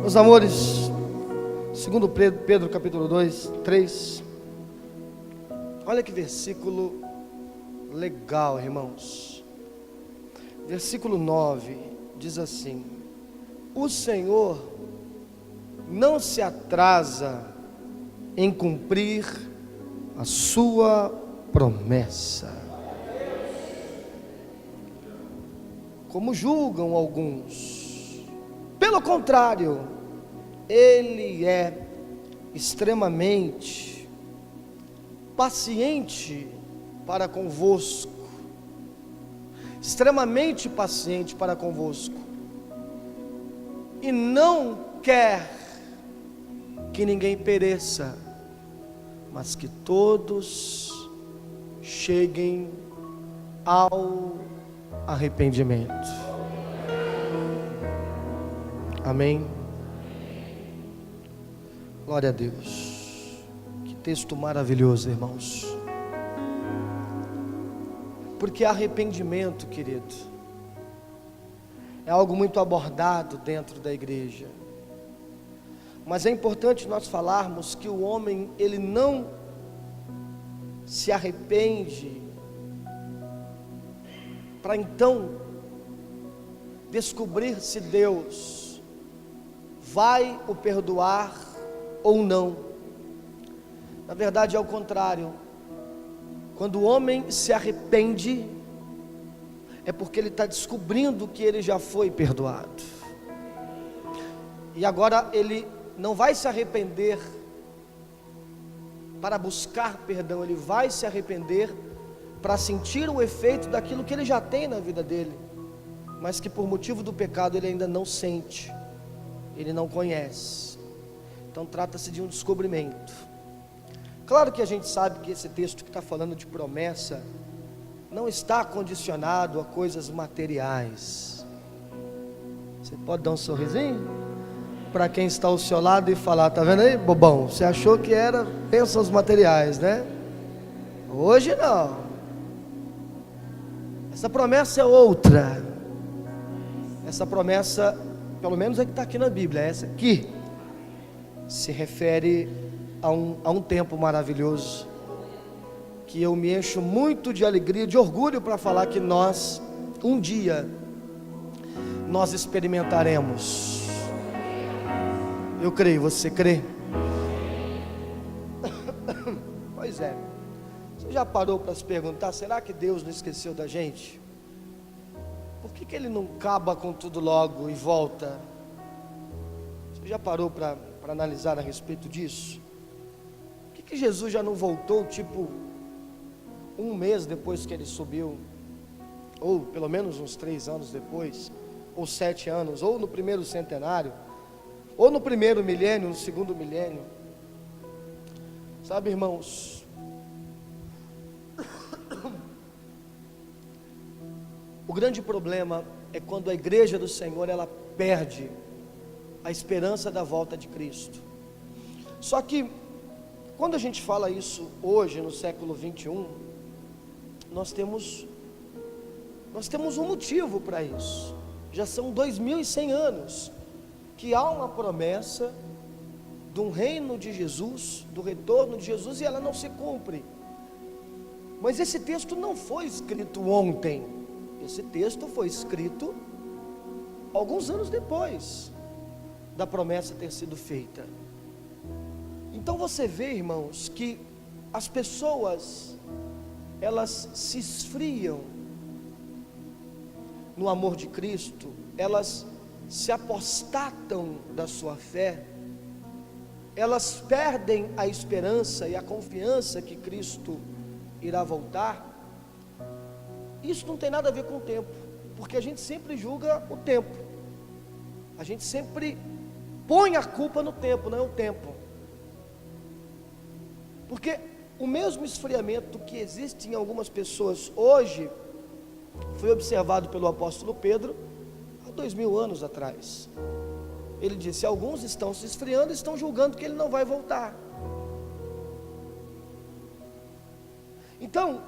Meus amores, segundo Pedro capítulo 2, 3, olha que versículo legal, irmãos. Versículo 9 diz assim: o Senhor não se atrasa em cumprir a sua promessa, como julgam alguns. Pelo contrário, Ele é extremamente paciente para convosco, extremamente paciente para convosco, e não quer que ninguém pereça, mas que todos cheguem ao arrependimento. Amém? Glória a Deus. Que texto maravilhoso, irmãos. Porque arrependimento, querido, é algo muito abordado dentro da igreja. Mas é importante nós falarmos que o homem, ele não se arrepende para então descobrir se Deus vai o perdoar ou não. Na verdade é o contrário. Quando o homem se arrepende, é porque ele está descobrindo que ele já foi perdoado, e agora ele não vai se arrepender para buscar perdão, ele vai se arrepender para sentir o efeito daquilo que ele já tem na vida dele, mas que por motivo do pecado ele ainda não sente, ele não conhece. Então trata-se de um descobrimento. Claro que a gente sabe que esse texto que está falando de promessa não está condicionado a coisas materiais. Você pode dar um sorrisinho para quem está ao seu lado e falar: tá vendo aí, bobão? Você achou que era bênçãos materiais, né? Hoje não. Essa promessa é outra. Essa promessa, pelo menos é que está aqui na Bíblia, essa aqui se refere a um tempo maravilhoso, que eu me encho muito de alegria, de orgulho para falar que nós, um dia, nós experimentaremos. Eu creio, você crê? Pois é. Você já parou para se perguntar, será que Deus não esqueceu da gente? Por que Ele não acaba com tudo logo e volta? Você já parou para analisar a respeito disso? Por que Jesus já não voltou, tipo, um mês depois que Ele subiu? Ou pelo menos uns 3 anos depois? Ou 7 anos? Ou no primeiro centenário? Ou no primeiro milênio, no segundo milênio? Sabe, irmãos, o grande problema é quando a igreja do Senhor, ela perde a esperança da volta de Cristo. Só que, quando a gente fala isso hoje, no século 21, nós temos um motivo para isso. Já são 2100 anos que há uma promessa de um reino de Jesus, do retorno de Jesus, e ela não se cumpre. Mas esse texto não foi escrito ontem, esse texto foi escrito alguns anos depois da promessa ter sido feita. Então você vê, irmãos, que as pessoas, elas se esfriam no amor de Cristo, elas se apostatam da sua fé, elas perdem a esperança e a confiança que Cristo irá voltar. Isso não tem nada a ver com o tempo, porque a gente sempre julga o tempo, a gente sempre põe a culpa no tempo, não é o tempo, porque o mesmo esfriamento que existe em algumas pessoas hoje, foi observado pelo apóstolo Pedro 2000 anos atrás. Ele disse: alguns estão se esfriando, estão julgando que ele não vai voltar. Então,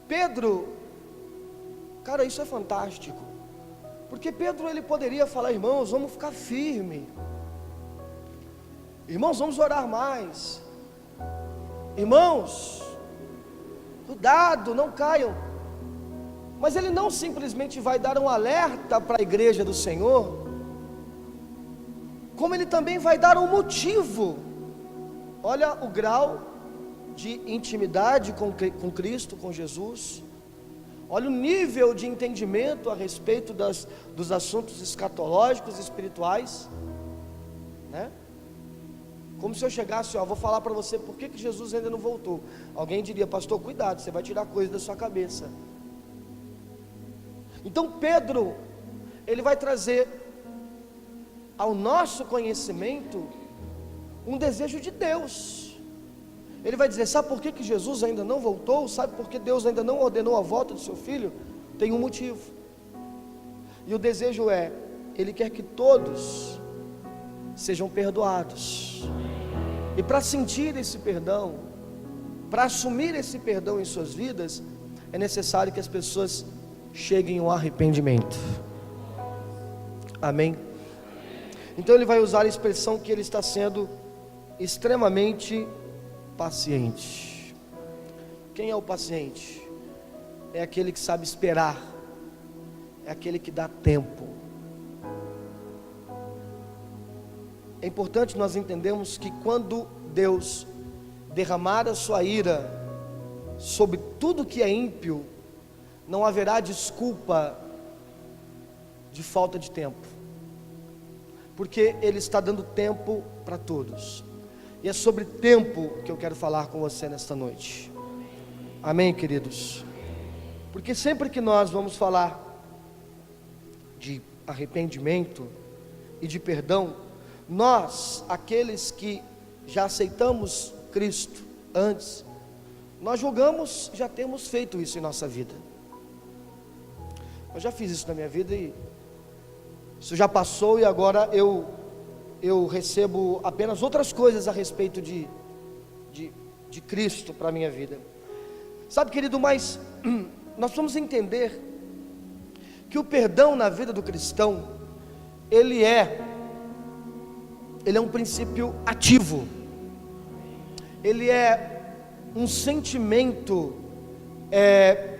Pedro, cara, isso é fantástico. Porque Pedro ele poderia falar: irmãos, vamos ficar firme, irmãos, vamos orar mais, irmãos, cuidado, não caiam. Mas ele não simplesmente vai dar um alerta para a igreja do Senhor, como ele também vai dar um motivo. Olha o grau de intimidade com Cristo, com Jesus. Olha o nível de entendimento a respeito dos assuntos escatológicos e espirituais, né? Como se eu chegasse, vou falar para você por que Jesus ainda não voltou. Alguém diria: pastor, cuidado, você vai tirar coisa da sua cabeça. Então Pedro, ele vai trazer ao nosso conhecimento um desejo de Deus. Ele vai dizer: sabe por que Jesus ainda não voltou? Sabe por que Deus ainda não ordenou a volta do seu filho? Tem um motivo. E o desejo é: Ele quer que todos sejam perdoados. E para sentir esse perdão, para assumir esse perdão em suas vidas, é necessário que as pessoas cheguem ao arrependimento. Amém? Então ele vai usar a expressão que ele está sendo extremamente paciente. Quem é o paciente? É aquele que sabe esperar, é aquele que dá tempo. É importante nós entendermos que quando Deus derramar a sua ira sobre tudo que é ímpio, não haverá desculpa de falta de tempo, porque Ele está dando tempo para todos. E é sobre tempo que eu quero falar com você nesta noite. Amém, queridos? Porque sempre que nós vamos falar de arrependimento e de perdão, nós, aqueles que já aceitamos Cristo antes, nós julgamos já temos feito isso em nossa vida. Eu já fiz isso na minha vida e isso já passou, e agora eu recebo apenas outras coisas a respeito de Cristo para a minha vida. Sabe, querido, mas nós vamos entender que o perdão na vida do cristão, ele é um princípio ativo, ele é um sentimento,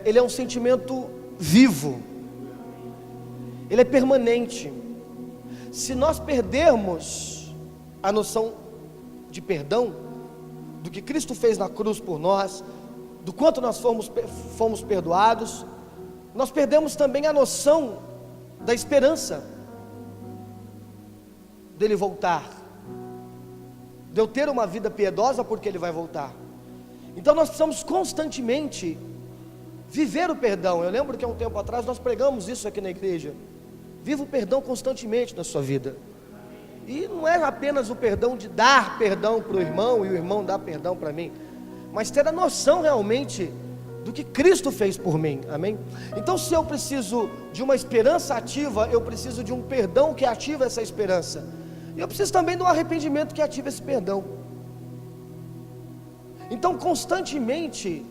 ele é um sentimento vivo, ele é permanente. Se nós perdermos a noção de perdão, do que Cristo fez na cruz por nós, do quanto nós fomos perdoados, nós perdemos também a noção da esperança dele voltar, de eu ter uma vida piedosa porque ele vai voltar. Então nós precisamos constantemente viver o perdão. Eu lembro que há um tempo atrás nós pregamos isso aqui na igreja. Viva o perdão constantemente na sua vida. E não é apenas o perdão de dar perdão para o irmão e o irmão dar perdão para mim, mas ter a noção realmente do que Cristo fez por mim. Amém? Então, se eu preciso de uma esperança ativa, eu preciso de um perdão que ativa essa esperança. E eu preciso também de um arrependimento que ativa esse perdão. Então, constantemente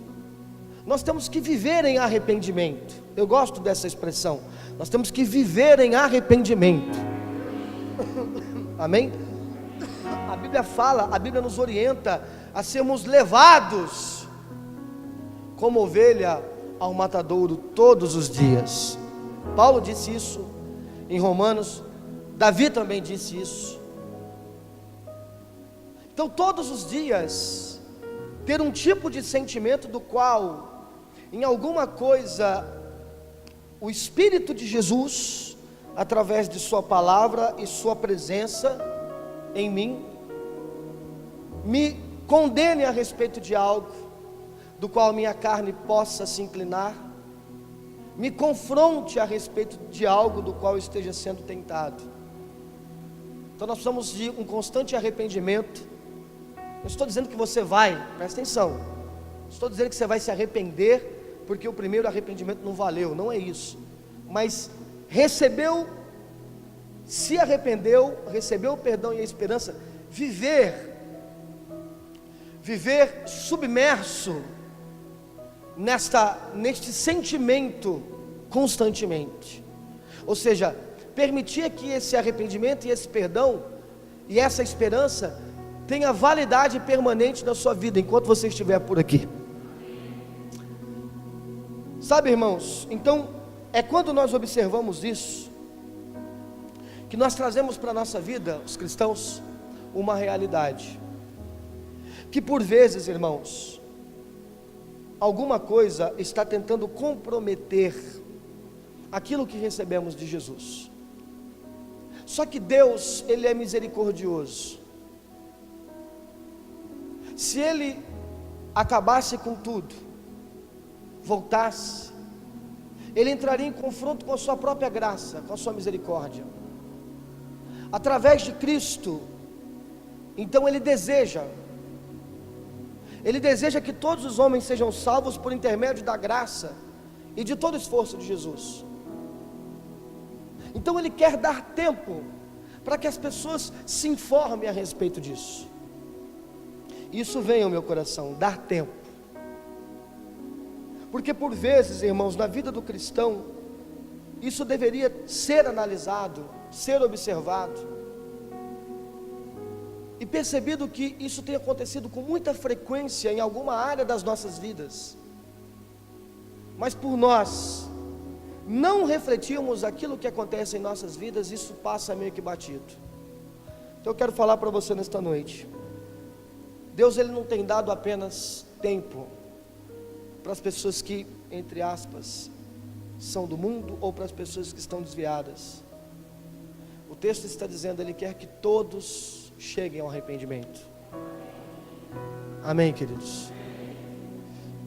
nós temos que viver em arrependimento. Eu gosto dessa expressão. Nós temos que viver em arrependimento. Amém? A Bíblia fala, a Bíblia nos orienta a sermos levados como ovelha ao matadouro todos os dias. Paulo disse isso em Romanos, Davi também disse isso. Então todos os dias ter um tipo de sentimento do qual em alguma coisa o Espírito de Jesus, através de sua palavra e sua presença em mim, me condene a respeito de algo do qual minha carne possa se inclinar, me confronte a respeito de algo do qual eu esteja sendo tentado. Então nós precisamos de um constante arrependimento. Não estou dizendo que você vai, presta atenção, não estou dizendo que você vai se arrepender porque o primeiro arrependimento não valeu, não é isso. Mas recebeu, se arrependeu, recebeu o perdão e a esperança, viver submerso neste sentimento constantemente. Ou seja, permitir que esse arrependimento e esse perdão e essa esperança tenha validade permanente na sua vida enquanto você estiver por aqui. Sabe, irmãos, então é quando nós observamos isso que nós trazemos para a nossa vida, os cristãos, uma realidade que por vezes, irmãos, alguma coisa está tentando comprometer aquilo que recebemos de Jesus. Só que Deus, Ele é misericordioso. Se Ele acabasse com tudo, voltasse, Ele entraria em confronto com a sua própria graça, com a sua misericórdia. Através de Cristo, então Ele deseja que todos os homens sejam salvos por intermédio da graça e de todo o esforço de Jesus. Então Ele quer dar tempo para que as pessoas se informem a respeito disso. Isso vem ao meu coração, dar tempo. Porque por vezes, irmãos, na vida do cristão, isso deveria ser analisado, ser observado, e percebido que isso tem acontecido com muita frequência em alguma área das nossas vidas, mas por nós não refletirmos aquilo que acontece em nossas vidas, isso passa meio que batido. Então eu quero falar para você nesta noite, Deus, Ele não tem dado apenas tempo para as pessoas que, entre aspas, são do mundo, ou para as pessoas que estão desviadas. O texto está dizendo, Ele quer que todos cheguem ao arrependimento. Amém, queridos?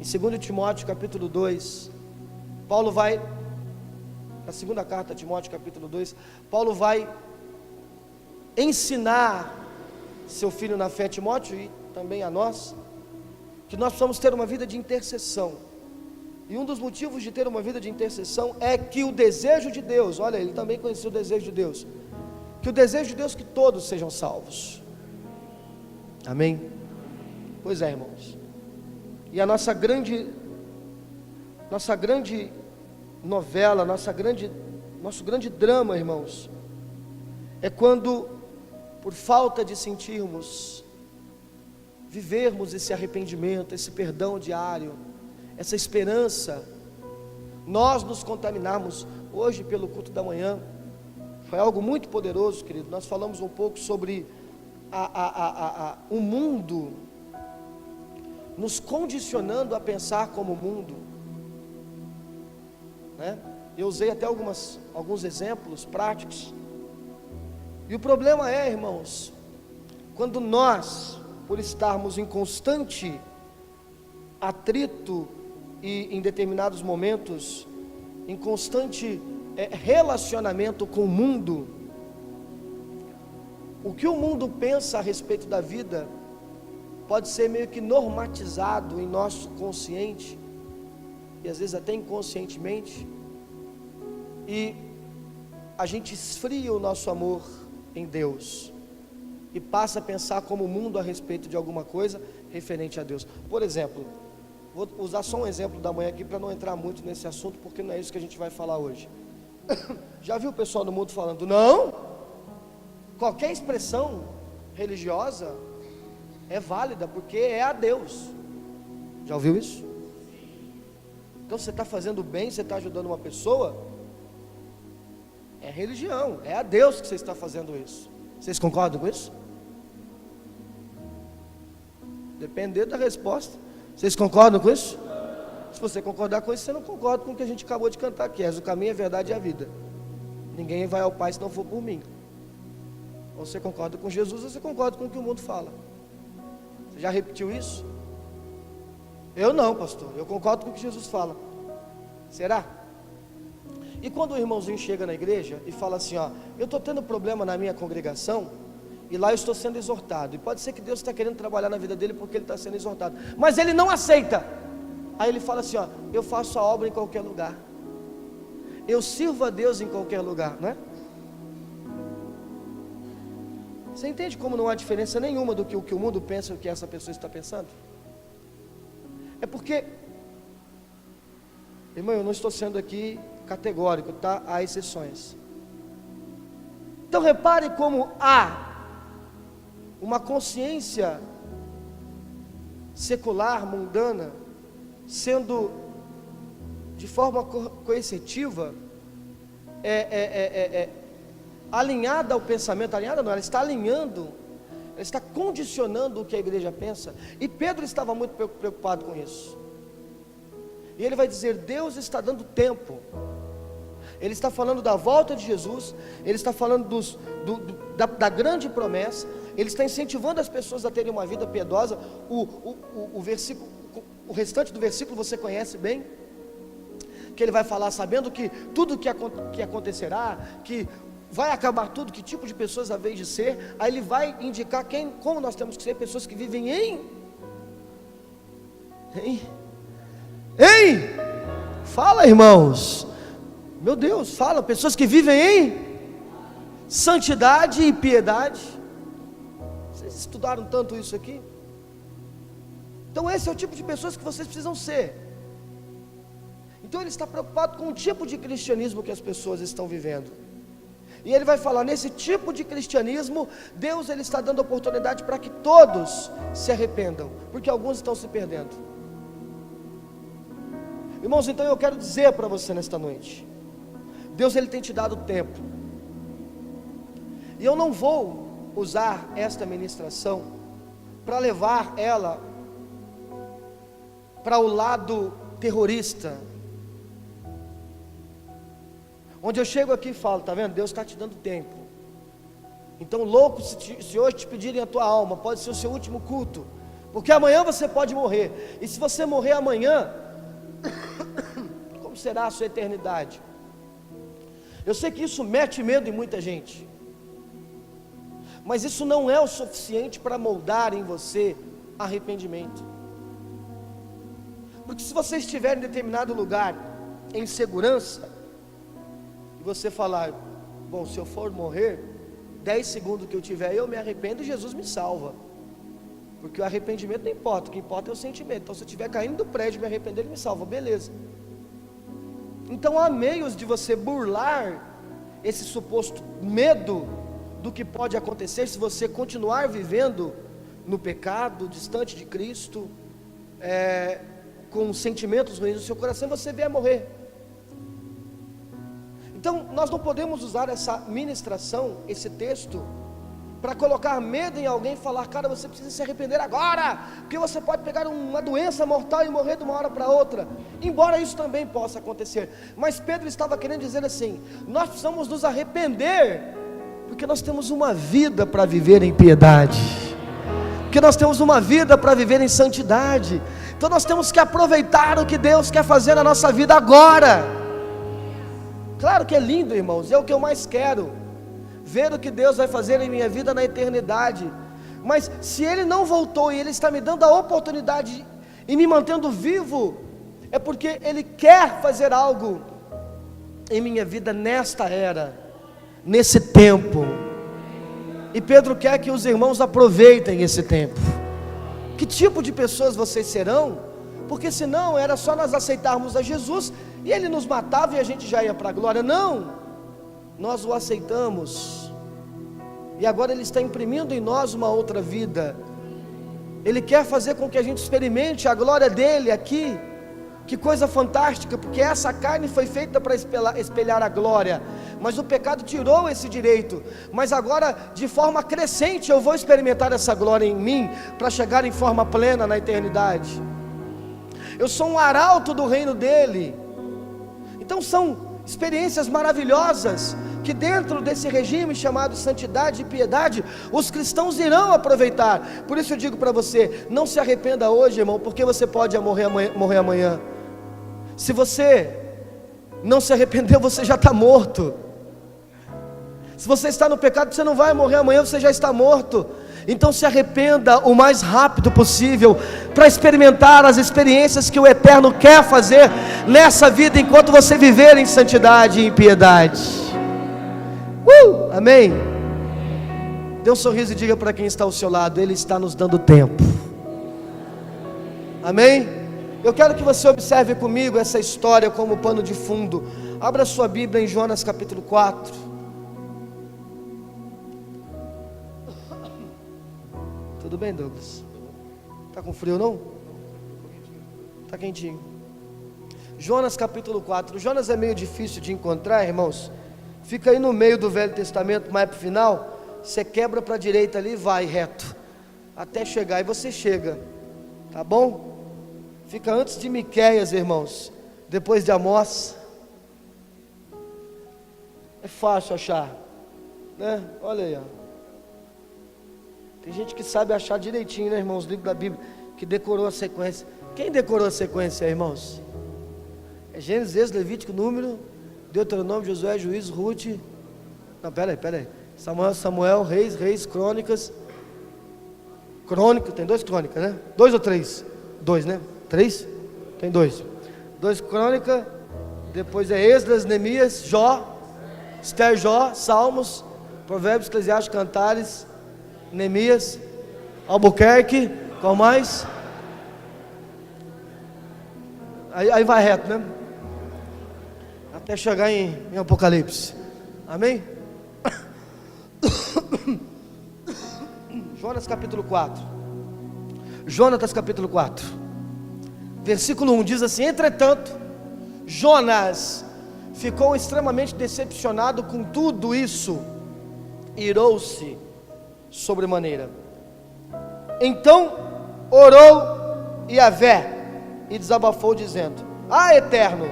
Em 2 Timóteo capítulo 2, Paulo vai, na segunda carta a Timóteo capítulo 2, Paulo vai ensinar seu filho na fé, Timóteo, e também a nós, que nós precisamos ter uma vida de intercessão. E um dos motivos de ter uma vida de intercessão é que o desejo de Deus, olha, ele também conhecia o desejo de Deus, que o desejo de Deus é que todos sejam salvos. Amém? Pois é, irmãos. E a nosso grande novela, nosso grande drama, irmãos, é quando, por falta de sentirmos, vivermos esse arrependimento, esse perdão diário, essa esperança, nós nos contaminarmos. Hoje, pelo culto da manhã, foi algo muito poderoso, querido. Nós falamos um pouco sobre o mundo nos condicionando a pensar como o mundo, né? Eu usei até alguns exemplos práticos. E o problema é, irmãos, quando nós, por estarmos em constante atrito e em determinados momentos, em constante relacionamento com o mundo, o que o mundo pensa a respeito da vida pode ser meio que normatizado em nosso consciente, e às vezes até inconscientemente, e a gente esfria o nosso amor em Deus, e passa a pensar como o mundo a respeito de alguma coisa referente a Deus. Por exemplo, vou usar só um exemplo da manhã aqui para não entrar muito nesse assunto, porque não é isso que a gente vai falar hoje. Já viu o pessoal do mundo falando, não, qualquer expressão religiosa é válida, porque é a Deus. Já ouviu isso? Então você está fazendo bem, você está ajudando uma pessoa, é religião, é a Deus que você está fazendo isso. Vocês concordam com isso? Dependendo da resposta, vocês concordam com isso? Se você concordar com isso, você não concorda com o que a gente acabou de cantar aqui. És o caminho, a verdade e a vida. Ninguém vai ao Pai se não for por mim. Ou você concorda com Jesus, ou você concorda com o que o mundo fala. Você já repetiu isso? Eu não, pastor, eu concordo com o que Jesus fala. Será? E quando o irmãozinho chega na igreja e fala assim, ó, eu estou tendo problema na minha congregação, e lá eu estou sendo exortado, e pode ser que Deus está querendo trabalhar na vida dele porque ele está sendo exortado, mas ele não aceita. Aí ele fala assim, ó, eu faço a obra em qualquer lugar, eu sirvo a Deus em qualquer lugar, não é? Você entende como não há diferença nenhuma do que o mundo pensa e o que essa pessoa está pensando? É porque, irmão, eu não estou sendo aqui categórico, tá? Há exceções. Então repare como há uma consciência secular, mundana, sendo de forma coercitiva, alinhada ao pensamento, alinhada não, ela está alinhando, ela está condicionando o que a igreja pensa, e Pedro estava muito preocupado com isso, e ele vai dizer, Deus está dando tempo, ele está falando da volta de Jesus, ele está falando da grande promessa, ele está incentivando as pessoas a terem uma vida piedosa, o restante do versículo você conhece bem, que ele vai falar sabendo que tudo que acontecerá, que vai acabar tudo, que tipo de pessoas a vez de ser, aí ele vai indicar como nós temos que ser, pessoas que vivem fala, irmãos, meu Deus, fala, pessoas que vivem em santidade e piedade. Vocês estudaram tanto isso aqui? Então esse é o tipo de pessoas que vocês precisam ser. Então ele está preocupado com o tipo de cristianismo que as pessoas estão vivendo, e ele vai falar, nesse tipo de cristianismo, Deus ele está dando oportunidade para que todos se arrependam, porque alguns estão se perdendo. Irmãos, então eu quero dizer para você nesta noite, Deus ele tem te dado tempo, e eu não vou usar esta ministração para levar ela para o lado terrorista, onde eu chego aqui e falo, tá vendo, Deus está te dando tempo, então louco se hoje te pedirem a tua alma, pode ser o seu último culto, porque amanhã você pode morrer, e se você morrer amanhã, como será a sua eternidade? Eu sei que isso mete medo em muita gente, mas isso não é o suficiente para moldar em você arrependimento, porque se você estiver em determinado lugar, em segurança, e você falar, bom, se eu for morrer, 10 segundos que eu tiver, eu me arrependo e Jesus me salva, porque o arrependimento não importa, o que importa é o sentimento. Então se eu estiver caindo do prédio, me arrepender, Ele me salva, beleza. Então há meios de você burlar esse suposto medo do que pode acontecer se você continuar vivendo no pecado, distante de Cristo, com sentimentos ruins no seu coração, você vier morrer. Então nós não podemos usar essa ministração, esse texto, para colocar medo em alguém e falar, cara, você precisa se arrepender agora, porque você pode pegar uma doença mortal e morrer de uma hora para outra, embora isso também possa acontecer, mas Pedro estava querendo dizer assim, nós precisamos nos arrepender, porque nós temos uma vida para viver em piedade, porque nós temos uma vida para viver em santidade, então nós temos que aproveitar o que Deus quer fazer na nossa vida agora. Claro que é lindo, irmãos, é o que eu mais quero, ver o que Deus vai fazer em minha vida na eternidade, mas se Ele não voltou e Ele está me dando a oportunidade e me mantendo vivo, é porque Ele quer fazer algo em minha vida nesta era, nesse tempo, e Pedro quer que os irmãos aproveitem esse tempo. Que tipo de pessoas vocês serão? Porque senão era só nós aceitarmos a Jesus e Ele nos matava e a gente já ia para a glória. Não, nós o aceitamos e agora Ele está imprimindo em nós uma outra vida. Ele quer fazer com que a gente experimente a glória dEle aqui. Que coisa fantástica, porque essa carne foi feita para espelhar a glória, mas o pecado tirou esse direito, mas agora de forma crescente eu vou experimentar essa glória em mim, para chegar em forma plena na eternidade. Eu sou um arauto do reino dEle. Então são experiências maravilhosas, que dentro desse regime chamado santidade e piedade, os cristãos irão aproveitar. Por isso eu digo para você, não se arrependa hoje, irmão, porque você pode morrer amanhã. Se você não se arrependeu, você já está morto. Se você está no pecado, você não vai morrer amanhã, você já está morto. Então se arrependa o mais rápido possível, para experimentar as experiências que o Eterno quer fazer nessa vida, enquanto você viver em santidade e em piedade. Amém? Dê um sorriso e diga para quem está ao seu lado, Ele está nos dando tempo. Amém? Eu quero que você observe comigo essa história como pano de fundo. Abra sua Bíblia em Jonas capítulo 4. Tudo bem, Douglas? Tá com frio não? Tá quentinho. Jonas capítulo 4. Jonas é meio difícil de encontrar, irmãos. Fica aí no meio do Velho Testamento, mais para o final. Você quebra para a direita ali e vai reto até chegar, e você chega, tá bom? Fica antes de Miqueias, irmãos, depois de Amós. É fácil achar, né? Olha aí, ó. Tem gente que sabe achar direitinho, né, irmãos, o livro da Bíblia, que decorou a sequência. Quem decorou a sequência, irmãos? É Gênesis, Êxodo, Levítico, Número, Deuteronômio, Josué, Juízo, Ruth. Não, pera aí. Samuel, Reis, Crônicas. Crônica, tem 2 crônicas, né? 2 ou 3? 2, né? 3? Tem 2. 2 crônicas, depois é Esdras, Neemias, Jó, Esther, Jó, Salmos, Provérbios, Eclesiastes, Cantares, Neemias, Albuquerque, qual mais? Aí vai reto, né? Até chegar em Apocalipse. Amém? Jonas capítulo 4. Jonatas capítulo 4. Versículo 1 diz assim: entretanto, Jonas ficou extremamente decepcionado com tudo isso, irou-se sobremaneira. Então orou Yahvé e desabafou dizendo: Eterno,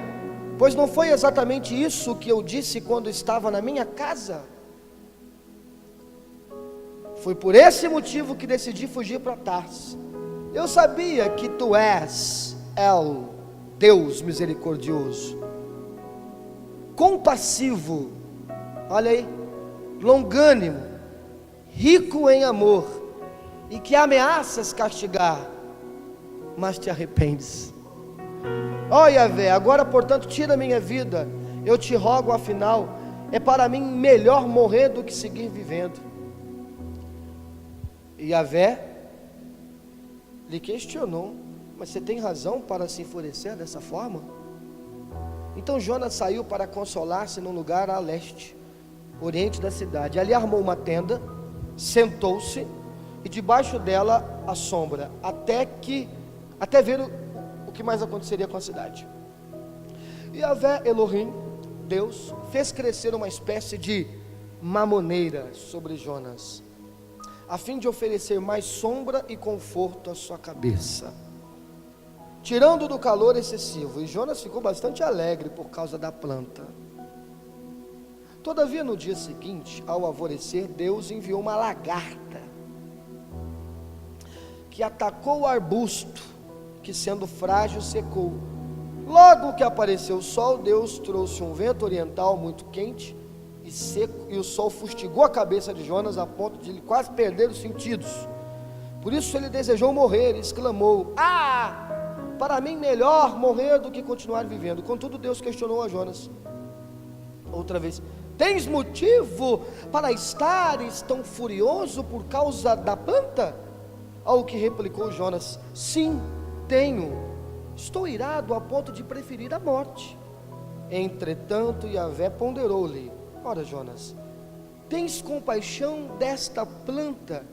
pois não foi exatamente isso que eu disse quando estava na minha casa? Foi por esse motivo que decidi fugir para Tarsis. Eu sabia que tu és El, Deus misericordioso, compassivo, olha aí, longânimo, rico em amor, e que ameaças castigar, mas te arrependes. Ó Yahvé, agora portanto tira minha vida, eu te rogo, afinal é para mim melhor morrer do que seguir vivendo. E Yahvé lhe questionou: mas você tem razão para se enfurecer dessa forma? Então Jonas saiu para consolar-se num lugar a leste, oriente da cidade. Ali armou uma tenda, sentou-se, e debaixo dela a sombra, até ver o que mais aconteceria com a cidade. E Yahvé Elohim, Deus, fez crescer uma espécie de mamoneira sobre Jonas, a fim de oferecer mais sombra e conforto à sua cabeça, tirando do calor excessivo. E Jonas ficou bastante alegre por causa da planta. Todavia no dia seguinte, ao alvorecer, Deus enviou uma lagarta, que atacou o arbusto, que sendo frágil secou. Logo que apareceu o sol, Deus trouxe um vento oriental muito quente e seco, e o sol fustigou a cabeça de Jonas a ponto de ele quase perder os sentidos. Por isso ele desejou morrer e exclamou: para mim melhor morrer do que continuar vivendo. Contudo Deus questionou a Jonas outra vez: tens motivo para estares tão furioso por causa da planta? Ao que replicou Jonas: sim, tenho. Estou irado a ponto de preferir a morte. Entretanto Yahvé ponderou-lhe: ora Jonas, tens compaixão desta planta,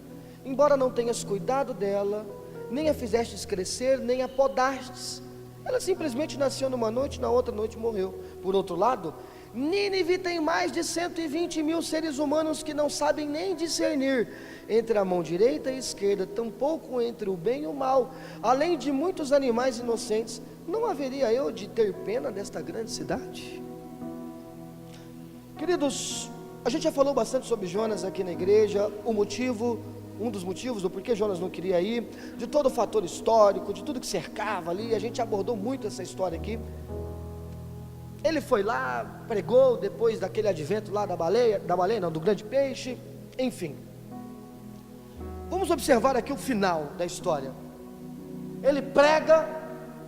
embora não tenhas cuidado dela, nem a fizestes crescer, nem a podastes. Ela simplesmente nasceu numa noite, na outra noite morreu. Por outro lado, Nínive tem mais de 120.000 seres humanos que não sabem nem discernir entre a mão direita e esquerda, tampouco entre o bem e o mal, além de muitos animais inocentes. Não haveria eu de ter pena desta grande cidade? Queridos, a gente já falou bastante sobre Jonas aqui na igreja, um dos motivos do porquê Jonas não queria ir, de todo o fator histórico, de tudo que cercava ali. A gente abordou muito essa história aqui. Ele foi lá, pregou depois daquele advento lá do grande peixe, enfim. Vamos observar aqui o final da história. Ele prega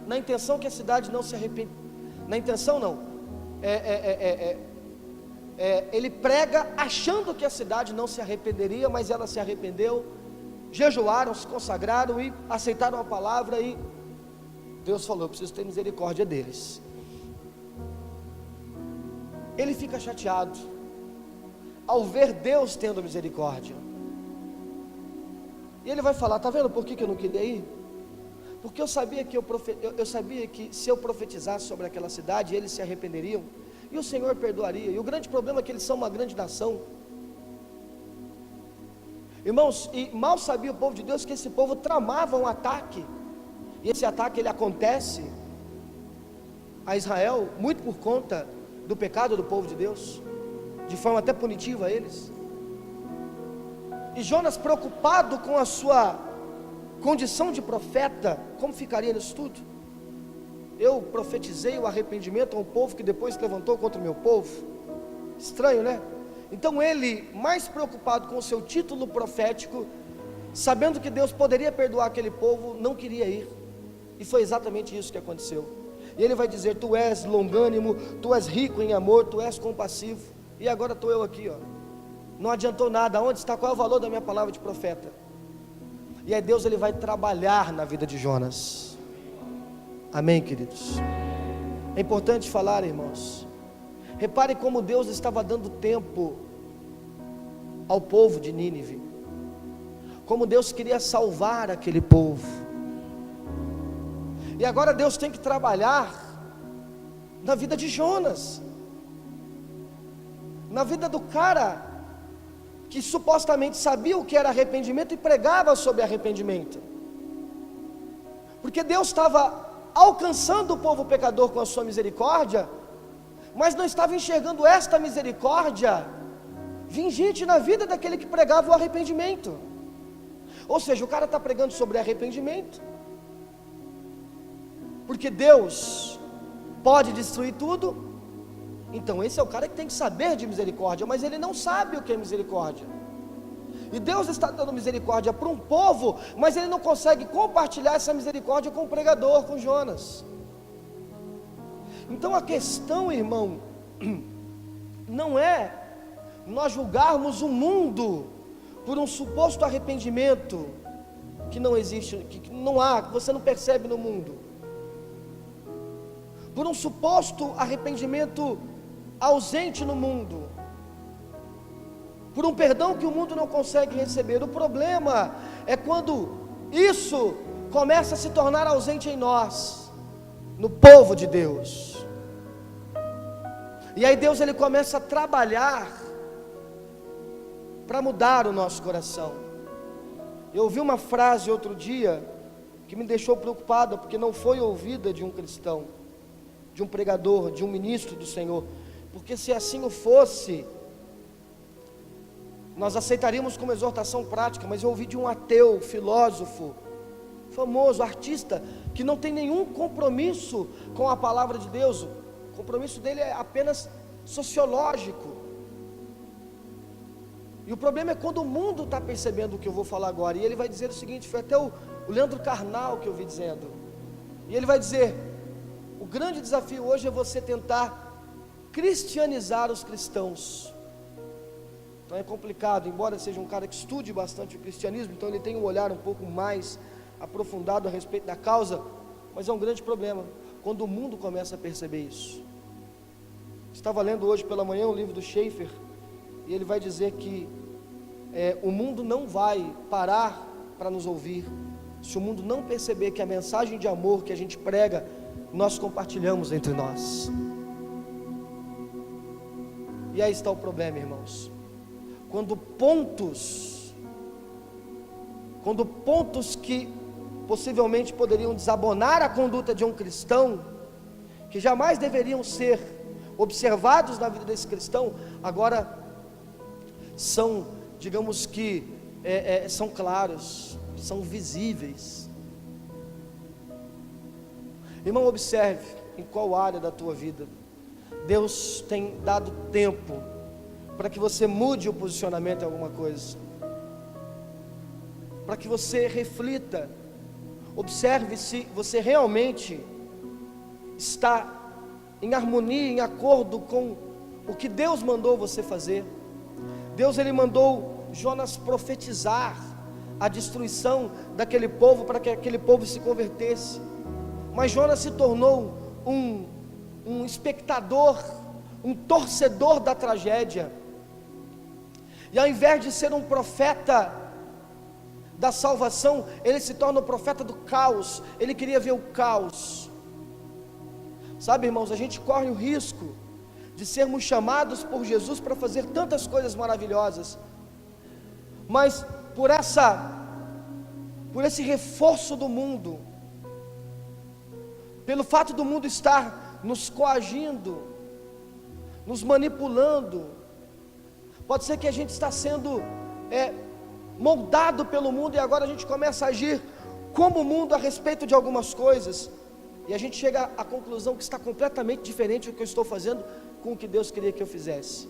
na intenção que a cidade não se arrependa. Na intenção não, ele prega achando que a cidade não se arrependeria, mas ela se arrependeu, jejuaram, se consagraram e aceitaram a palavra, e Deus falou: eu preciso ter misericórdia deles. ele fica chateado ao ver Deus tendo misericórdia. E ele vai falar: está vendo por que eu não queria ir? Porque eu sabia que se eu profetizasse sobre aquela cidade, eles se arrependeriam, e o Senhor perdoaria. E o grande problema é que eles são uma grande nação. Irmãos, e mal sabia o povo de Deus que esse povo tramava um ataque, e esse ataque ele acontece a Israel muito por conta do pecado do povo de Deus, de forma até punitiva a eles. E Jonas, preocupado com a sua condição de profeta, como ficaria nisso tudo? Eu profetizei o arrependimento a um povo que depois se levantou contra o meu povo. Estranho, né? Então ele, mais preocupado com o seu título profético, sabendo que Deus poderia perdoar aquele povo, não queria ir. E foi exatamente isso que aconteceu. E ele vai dizer: tu és longânimo, tu és rico em amor, tu és compassivo. E agora estou eu aqui, ó. Não adiantou nada. Onde está? Qual é o valor da minha palavra de profeta? E aí Deus ele vai trabalhar na vida de Jonas. Amém, queridos? É importante falar, irmãos. Repare como Deus estava dando tempo ao povo de Nínive, como Deus queria salvar aquele povo. E agora Deus tem que trabalhar na vida de Jonas, na vida do cara que supostamente sabia o que era arrependimento e pregava sobre arrependimento, porque Deus estava alcançando o povo pecador com a sua misericórdia, mas não estava enxergando esta misericórdia vingente na vida daquele que pregava o arrependimento. Ou seja, o cara está pregando sobre arrependimento, porque Deus pode destruir tudo. Então esse é o cara que tem que saber de misericórdia, mas ele não sabe o que é misericórdia. E Deus está dando misericórdia para um povo, mas ele não consegue compartilhar essa misericórdia com o pregador, com Jonas. Então a questão, irmão, não é nós julgarmos o mundo por um suposto arrependimento que não existe, que não há, que você não percebe no mundo, por um suposto arrependimento ausente no mundo, por um perdão que o mundo não consegue receber. O problema é quando isso começa a se tornar ausente em nós, no povo de Deus. E aí Deus ele começa a trabalhar para mudar o nosso coração. Eu ouvi uma frase outro dia que me deixou preocupado, porque não foi ouvida de um cristão, de um pregador, de um ministro do Senhor. Porque se assim o fosse, nós aceitaríamos como exortação prática. Mas eu ouvi de um ateu, filósofo, famoso, artista, que não tem nenhum compromisso com a palavra de Deus. O compromisso dele é apenas sociológico. E o problema é quando o mundo está percebendo o que eu vou falar agora. E ele vai dizer o seguinte, foi até o Leandro Carnal que eu vi dizendo. E ele vai dizer: o grande desafio hoje é você tentar cristianizar os cristãos. Então é complicado, embora seja um cara que estude bastante o cristianismo, então ele tem um olhar um pouco mais aprofundado a respeito da causa, mas é um grande problema quando o mundo começa a perceber isso. Estava lendo hoje pela manhã um livro do Schaeffer, e ele vai dizer que o mundo não vai parar para nos ouvir, se o mundo não perceber que a mensagem de amor que a gente prega, nós compartilhamos entre nós. E aí está o problema, irmãos. Quando pontos que possivelmente poderiam desabonar a conduta de um cristão, que jamais deveriam ser observados na vida desse cristão, agora são, digamos que, são claros, são visíveis. Irmão, observe em qual área da tua vida Deus tem dado tempo para que você mude o posicionamento em alguma coisa, para que você reflita, observe se você realmente está em harmonia, em acordo com o que Deus mandou você fazer. Deus ele mandou Jonas profetizar a destruição daquele povo, para que aquele povo se convertesse, mas Jonas se tornou um espectador, um torcedor da tragédia. E ao invés de ser um profeta da salvação, ele se torna um profeta do caos. Ele queria ver o caos. Sabe, irmãos, a gente corre o risco de sermos chamados por Jesus para fazer tantas coisas maravilhosas, mas por esse reforço do mundo, pelo fato do mundo estar nos coagindo, nos manipulando, pode ser que a gente está sendo moldado pelo mundo, e agora a gente começa a agir como o mundo a respeito de algumas coisas, e a gente chega à conclusão que está completamente diferente o que eu estou fazendo com o que Deus queria que eu fizesse.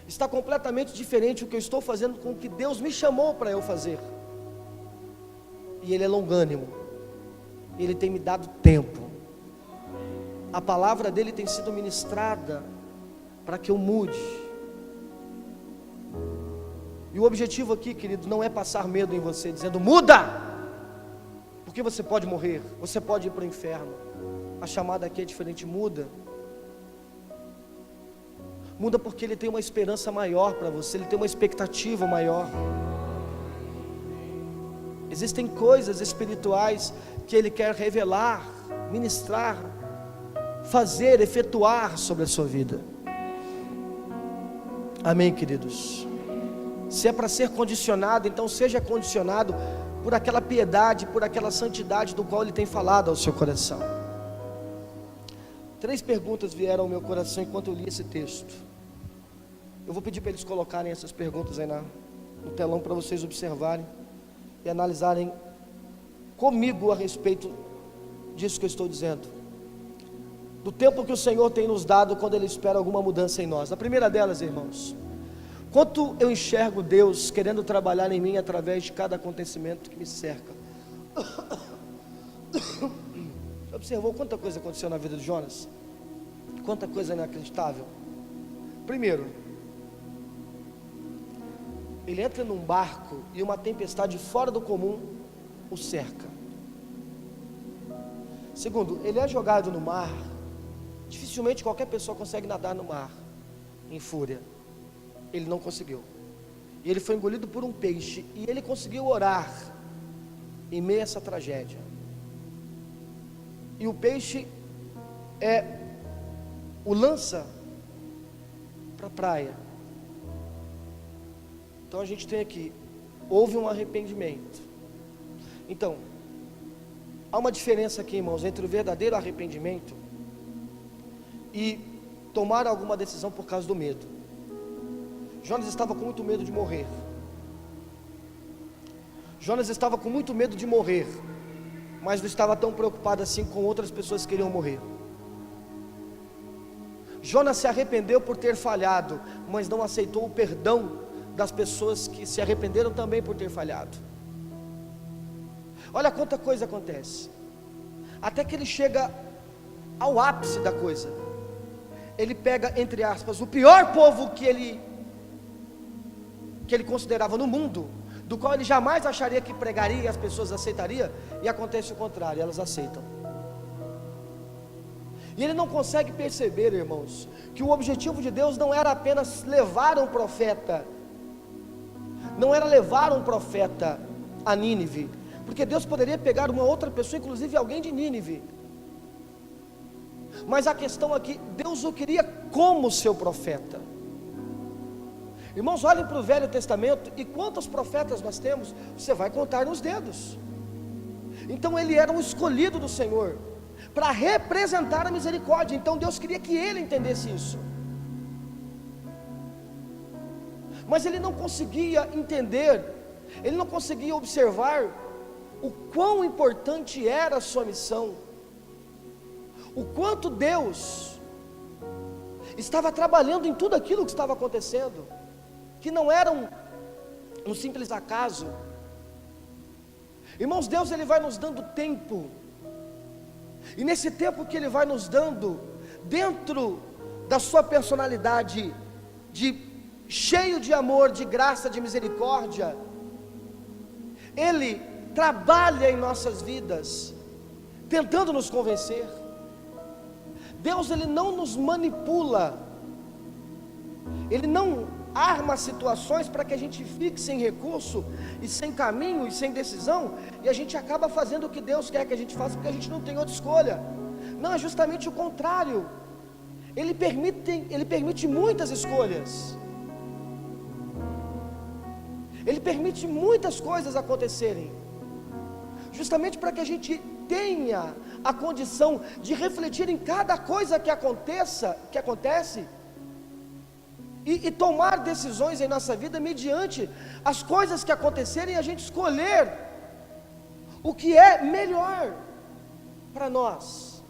Está completamente diferente o que eu estou fazendo com o que Deus me chamou para eu fazer. E Ele é longânimo, Ele tem me dado tempo, a palavra dEle tem sido ministrada para que eu mude. E o objetivo aqui, querido, não é passar medo em você, dizendo muda, porque você pode morrer, você pode ir para o inferno. A chamada aqui é diferente. Muda porque Ele tem uma esperança maior para você, Ele tem uma expectativa maior. Existem coisas espirituais que Ele quer revelar, ministrar, fazer, efetuar sobre a sua vida. Amém, queridos? Se é para ser condicionado, então seja condicionado por aquela piedade, por aquela santidade do qual Ele tem falado ao seu coração. 3 perguntas vieram ao meu coração enquanto eu li esse texto. Eu vou pedir para eles colocarem essas perguntas aí no telão para vocês observarem e analisarem comigo a respeito disso que eu estou dizendo, do tempo que o Senhor tem nos dado quando Ele espera alguma mudança em nós. A primeira delas, irmãos, quanto eu enxergo Deus querendo trabalhar em mim através de cada acontecimento que me cerca. Observou quanta coisa aconteceu na vida de Jonas? Quanta coisa inacreditável. Primeiro, ele entra num barco e uma tempestade fora do comum o cerca. Segundo, ele é jogado no mar. Dificilmente qualquer pessoa consegue nadar no mar em fúria. Ele não conseguiu. E ele foi engolido por um peixe. E ele conseguiu orar em meio a essa tragédia. E o peixe o lança para a praia. Então a gente tem aqui, houve um arrependimento. Então, há uma diferença aqui, irmãos, entre o verdadeiro arrependimento e tomar alguma decisão por causa do medo. Jonas estava com muito medo de morrer. Jonas estava com muito medo de morrer, mas não estava tão preocupado assim com outras pessoas que queriam morrer. Jonas se arrependeu por ter falhado, mas não aceitou o perdão das pessoas que se arrependeram também por ter falhado. Olha quanta coisa acontece, até que ele chega ao ápice da coisa. Ele pega, entre aspas, o pior povo que ele considerava no mundo, do qual ele jamais acharia que pregaria e as pessoas aceitariam, e acontece o contrário, elas aceitam. E ele não consegue perceber, irmãos, que o objetivo de Deus não era apenas levar um profeta, não era levar um profeta a Nínive, porque Deus poderia pegar uma outra pessoa, inclusive alguém de Nínive, mas a questão aqui, Deus o queria como seu profeta. Irmãos, olhem para o Velho Testamento, e quantos profetas nós temos, você vai contar nos dedos. Então ele era um escolhido do Senhor, para representar a misericórdia. Então Deus queria que ele entendesse isso, mas ele não conseguia entender, ele não conseguia observar o quão importante era a sua missão, o quanto Deus estava trabalhando em tudo aquilo que estava acontecendo, que não era um simples acaso. Irmãos, Deus ele vai nos dando tempo, e nesse tempo que Ele vai nos dando, dentro da sua personalidade, cheio de amor, de graça, de misericórdia, Ele trabalha em nossas vidas, tentando nos convencer. Deus ele não nos manipula Ele não arma situações para que a gente fique sem recurso, e sem caminho, e sem decisão, e a gente acaba fazendo o que Deus quer que a gente faça, porque a gente não tem outra escolha. Não, é justamente o contrário. Ele permite muitas escolhas. Ele permite muitas coisas acontecerem, justamente para que a gente tenha a condição de refletir em cada coisa que acontece, e tomar decisões em nossa vida mediante as coisas que acontecerem, a gente escolher o que é melhor para nós.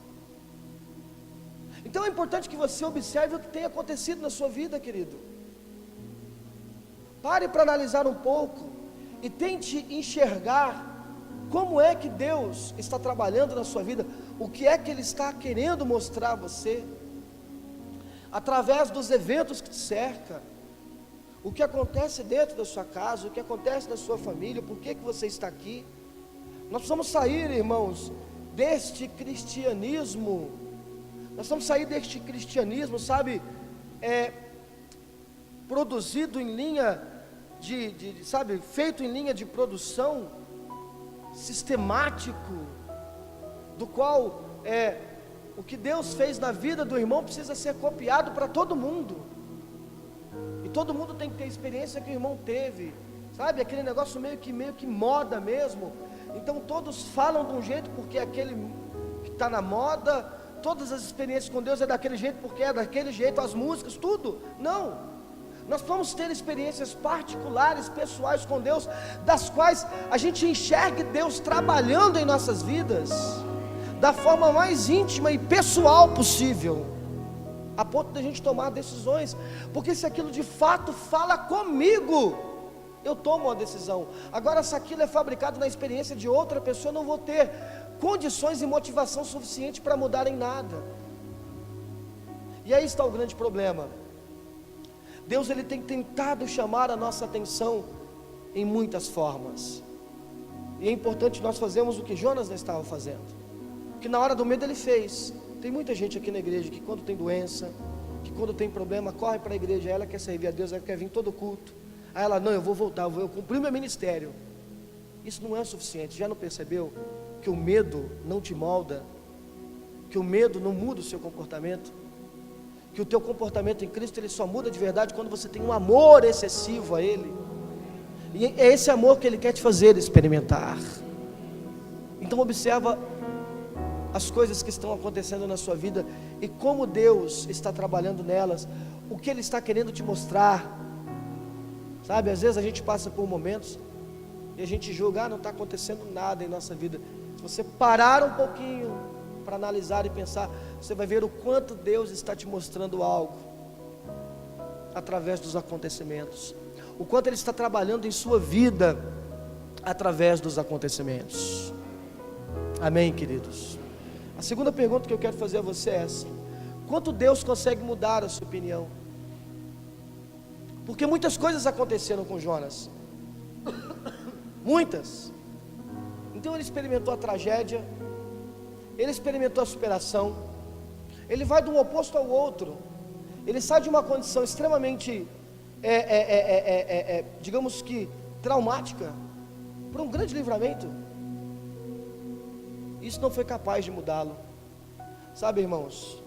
Então é importante que você observe o que tem acontecido na sua vida, querido. Pare para analisar um pouco e tente enxergar como é que Deus está trabalhando na sua vida, o que é que Ele está querendo mostrar a você, através dos eventos que te cercam, o que acontece dentro da sua casa, o que acontece na sua família, por que você está aqui. Nós precisamos sair, irmãos, deste cristianismo, sabe, produzido em linha feito em linha de produção, sistemático, do qual o que Deus fez na vida do irmão precisa ser copiado para todo mundo, e todo mundo tem que ter a experiência que o irmão teve, sabe, aquele negócio meio que moda mesmo. Então todos falam de um jeito porque é aquele que está na moda, todas as experiências com Deus é daquele jeito porque é daquele jeito, as músicas, tudo. Não, nós vamos ter experiências particulares, pessoais com Deus, das quais a gente enxergue Deus trabalhando em nossas vidas, da forma mais íntima e pessoal possível, a ponto de a gente tomar decisões, porque se aquilo de fato fala comigo, eu tomo uma decisão. Agora, se aquilo é fabricado na experiência de outra pessoa, eu não vou ter condições e motivação suficiente para mudar em nada. E aí está o grande problema. Deus, Ele tem tentado chamar a nossa atenção em muitas formas, e é importante nós fazermos o que Jonas não estava fazendo, que na hora do medo ele fez. Tem muita gente aqui na igreja que quando tem doença, que quando tem problema, corre para a igreja, ela quer servir a Deus, ela quer vir todo culto, aí ela, não, eu vou voltar, eu cumprir meu ministério. Isso não é o suficiente. Já não percebeu que o medo não te molda, que o medo não muda o seu comportamento, que o teu comportamento em Cristo, ele só muda de verdade quando você tem um amor excessivo a Ele, e é esse amor que Ele quer te fazer experimentar. Então observa as coisas que estão acontecendo na sua vida, e como Deus está trabalhando nelas, o que Ele está querendo te mostrar. Sabe, às vezes a gente passa por momentos, e a gente julga, não está acontecendo nada em nossa vida. Se você parar um pouquinho para analisar e pensar, você vai ver o quanto Deus está te mostrando algo, através dos acontecimentos, o quanto Ele está trabalhando em sua vida, através dos acontecimentos. Amém, queridos? A segunda pergunta que eu quero fazer a você é essa: quanto Deus consegue mudar a sua opinião? Porque muitas coisas aconteceram com Jonas, muitas. Então ele experimentou a tragédia, ele experimentou a superação, ele vai de um oposto ao outro, ele sai de uma condição extremamente, digamos que traumática, para um grande livramento. Isso não foi capaz de mudá-lo. Sabe, irmãos,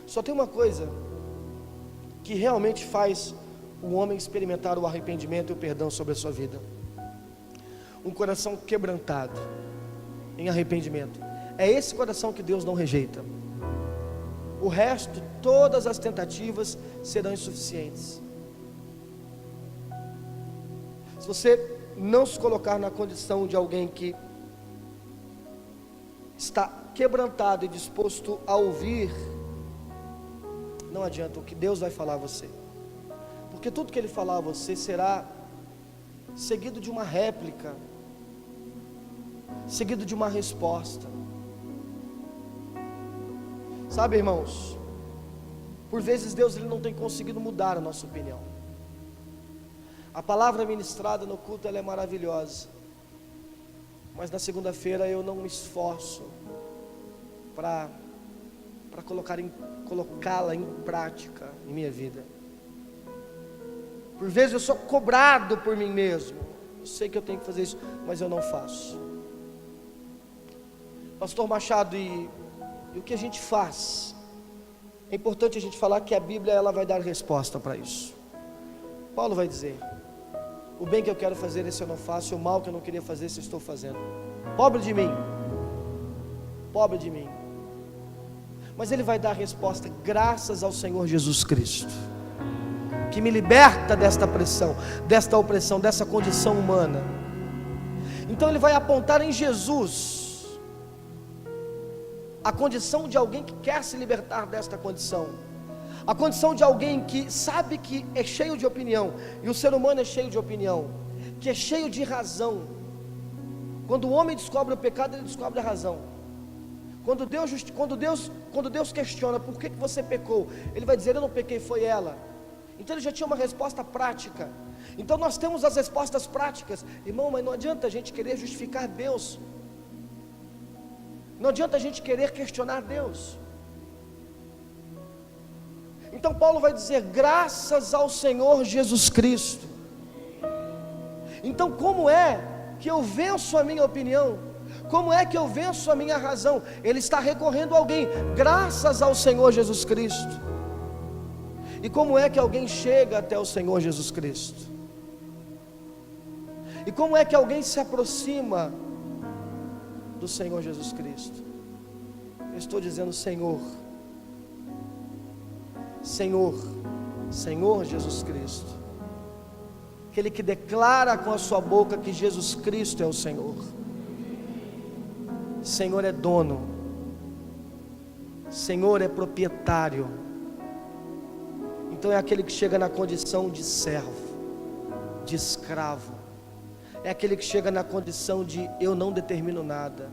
só tem uma coisa que realmente faz o homem experimentar o arrependimento e o perdão sobre a sua vida: um coração quebrantado em arrependimento. É esse coração que Deus não rejeita. O resto, todas as tentativas serão insuficientes. Se você não se colocar na condição de alguém que está quebrantado e disposto a ouvir, não adianta o que Deus vai falar a você, porque tudo que Ele falar a você será seguido de uma réplica, seguido de uma resposta. Sabe, irmãos, por vezes Deus, Ele não tem conseguido mudar a nossa opinião. A palavra ministrada no culto, ela é maravilhosa, mas na segunda-feira eu não me esforço para colocá-la em prática em minha vida. Por vezes eu sou cobrado por mim mesmo. Eu sei que eu tenho que fazer isso, mas eu não faço. Pastor Machado, e o que a gente faz? É importante a gente falar que a Bíblia ela vai dar resposta para isso. Paulo vai dizer: o bem que eu quero fazer, esse eu não faço, e o mal que eu não queria fazer, esse eu estou fazendo. Pobre de mim, pobre de mim. Mas ele vai dar a resposta: graças ao Senhor Jesus Cristo, que me liberta desta pressão, desta opressão, dessa condição humana. Então ele vai apontar em Jesus a condição de alguém que quer se libertar desta condição, a condição de alguém que sabe que é cheio de opinião, e o ser humano é cheio de opinião, que é cheio de razão. Quando o homem descobre o pecado, ele descobre a razão. Quando Deus questiona por que você pecou, ele vai dizer: eu não pequei, foi ela. Então ele já tinha uma resposta prática. Então nós temos as respostas práticas, irmão. Mas não adianta a gente querer justificar Deus, não adianta a gente querer questionar Deus. Então Paulo vai dizer: graças ao Senhor Jesus Cristo. Então como é que eu venço a minha opinião? Como é que eu venço a minha razão? Ele está recorrendo a alguém: graças ao Senhor Jesus Cristo. E como é que alguém chega até o Senhor Jesus Cristo? E como é que alguém se aproxima do Senhor Jesus Cristo? Eu estou dizendo: Senhor, Senhor, Senhor Jesus Cristo. Aquele que declara com a sua boca que Jesus Cristo é o Senhor. Senhor é dono, Senhor é proprietário. Então é aquele que chega na condição de servo, de escravo. É aquele que chega na condição de eu não determino nada.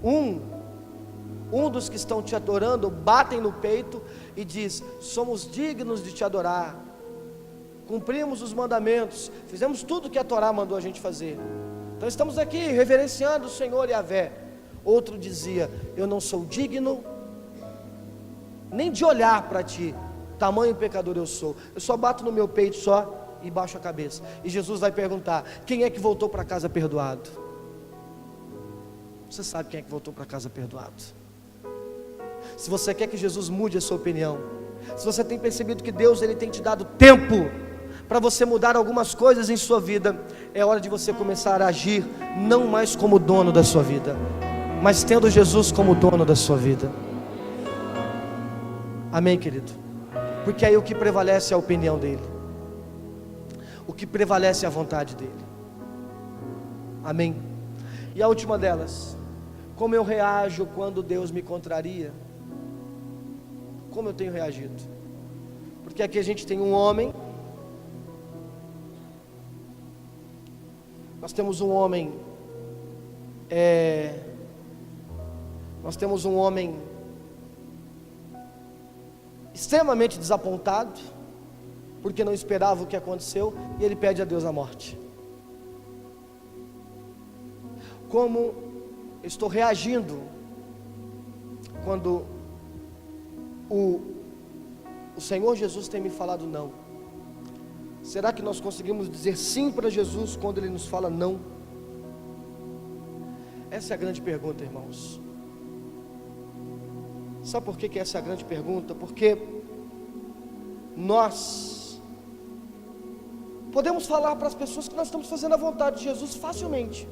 Um dos que estão te adorando batem no peito e diz: somos dignos de te adorar, cumprimos os mandamentos, fizemos tudo o que a Torá mandou a gente fazer, então estamos aqui reverenciando o Senhor Yahvé. Outro dizia: eu não sou digno nem de olhar para ti, tamanho pecador eu sou. Eu só bato no meu peito só e baixo a cabeça. E Jesus vai perguntar: quem é que voltou para casa perdoado? Você sabe quem é que voltou para casa perdoado. Se você quer que Jesus mude a sua opinião, se você tem percebido que Deus ele tem te dado tempo para você mudar algumas coisas em sua vida, é hora de você começar a agir não mais como dono da sua vida, mas tendo Jesus como dono da sua vida. Amém, querido? Porque aí o que prevalece é a opinião dele, o que prevalece é a vontade dele. Amém? E a última delas: como eu reajo quando Deus me contraria? Como eu tenho reagido? Porque aqui a gente tem um homem, nós temos um homem extremamente desapontado, porque não esperava o que aconteceu, e ele pede a Deus a morte. Como eu estou reagindo quando o Senhor Jesus tem me falado não? Será que nós conseguimos dizer sim para Jesus quando Ele nos fala não? Essa é a grande pergunta, irmãos. Sabe por que essa é a grande pergunta? Porque nós podemos falar para as pessoas que nós estamos fazendo a vontade de Jesus facilmente,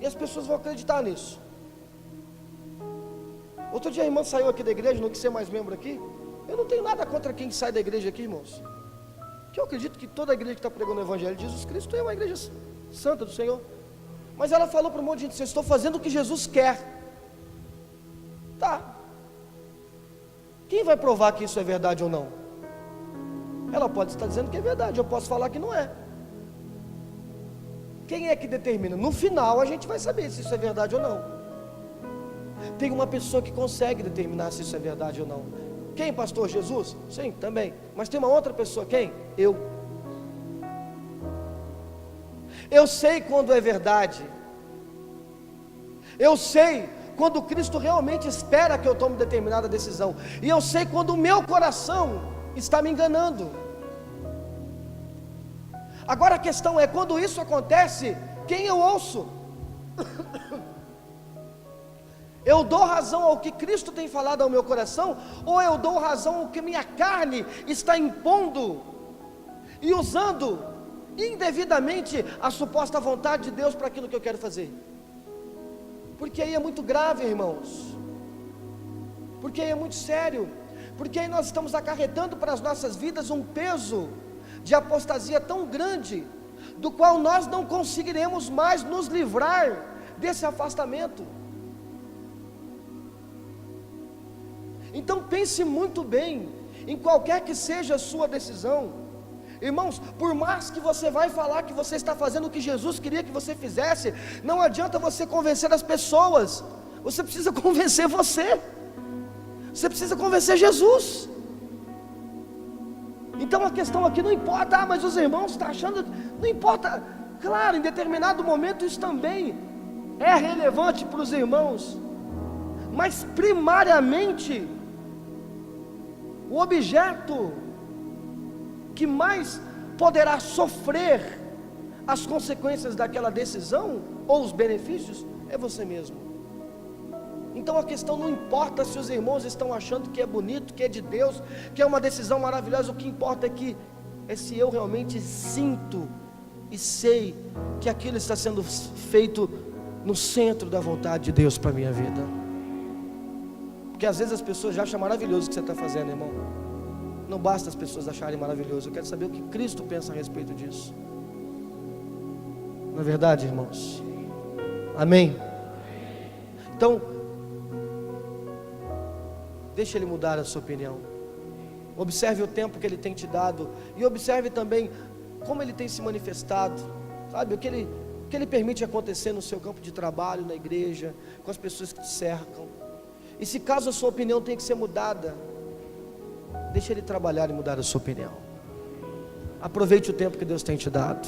e as pessoas vão acreditar nisso. Outro dia a irmã saiu aqui da igreja, não quis ser mais membro aqui. Eu não tenho nada contra quem sai da igreja aqui, irmãos, que eu acredito que toda a igreja que está pregando o Evangelho de Jesus Cristo é uma igreja santa do Senhor. Mas ela falou para um monte de gente: eu estou fazendo o que Jesus quer. Tá, quem vai provar que isso é verdade ou não? Ela pode estar dizendo que é verdade, eu posso falar que não é. Quem é que determina? No final a gente vai saber se isso é verdade ou não. Tem uma pessoa que consegue determinar se isso é verdade ou não. Quem, pastor? Jesus? Sim, também. Mas tem uma outra pessoa, quem? Eu sei quando é verdade. Eu sei quando Cristo realmente espera que eu tome determinada decisão. E eu sei quando o meu coração está me enganando. Agora a questão é, quando isso acontece, quem eu ouço? Eu dou razão ao que Cristo tem falado ao meu coração, ou eu dou razão ao que minha carne está impondo e usando indevidamente a suposta vontade de Deus para aquilo que eu quero fazer? Porque aí é muito grave, irmãos, porque aí é muito sério, porque aí nós estamos acarretando para as nossas vidas um peso de apostasia tão grande, do qual nós não conseguiremos mais nos livrar desse afastamento. Então pense muito bem, em qualquer que seja a sua decisão, irmãos, por mais que você vai falar que você está fazendo o que Jesus queria que você fizesse, não adianta você convencer as pessoas, você precisa convencer você precisa convencer Jesus. Então a questão aqui não importa, mas os irmãos estão achando, não importa, claro, em determinado momento isso também é relevante para os irmãos, mas primariamente, o objeto que mais poderá sofrer as consequências daquela decisão, ou os benefícios, é você mesmo. Então a questão não importa se os irmãos estão achando que é bonito, que é de Deus, que é uma decisão maravilhosa, o que importa é se eu realmente sinto e sei que aquilo está sendo feito no centro da vontade de Deus para a minha vida. Porque às vezes as pessoas já acham maravilhoso o que você está fazendo, irmão. Não basta as pessoas acharem maravilhoso, eu quero saber o que Cristo pensa a respeito disso. Não é verdade, irmãos? Amém? Então, deixa Ele mudar a sua opinião. Observe o tempo que Ele tem te dado, e observe também como Ele tem se manifestado, sabe, o que Ele permite acontecer no seu campo de trabalho, na igreja, com as pessoas que te cercam. E se caso a sua opinião tem que ser mudada, deixa Ele trabalhar e mudar a sua opinião. Aproveite o tempo que Deus tem te dado.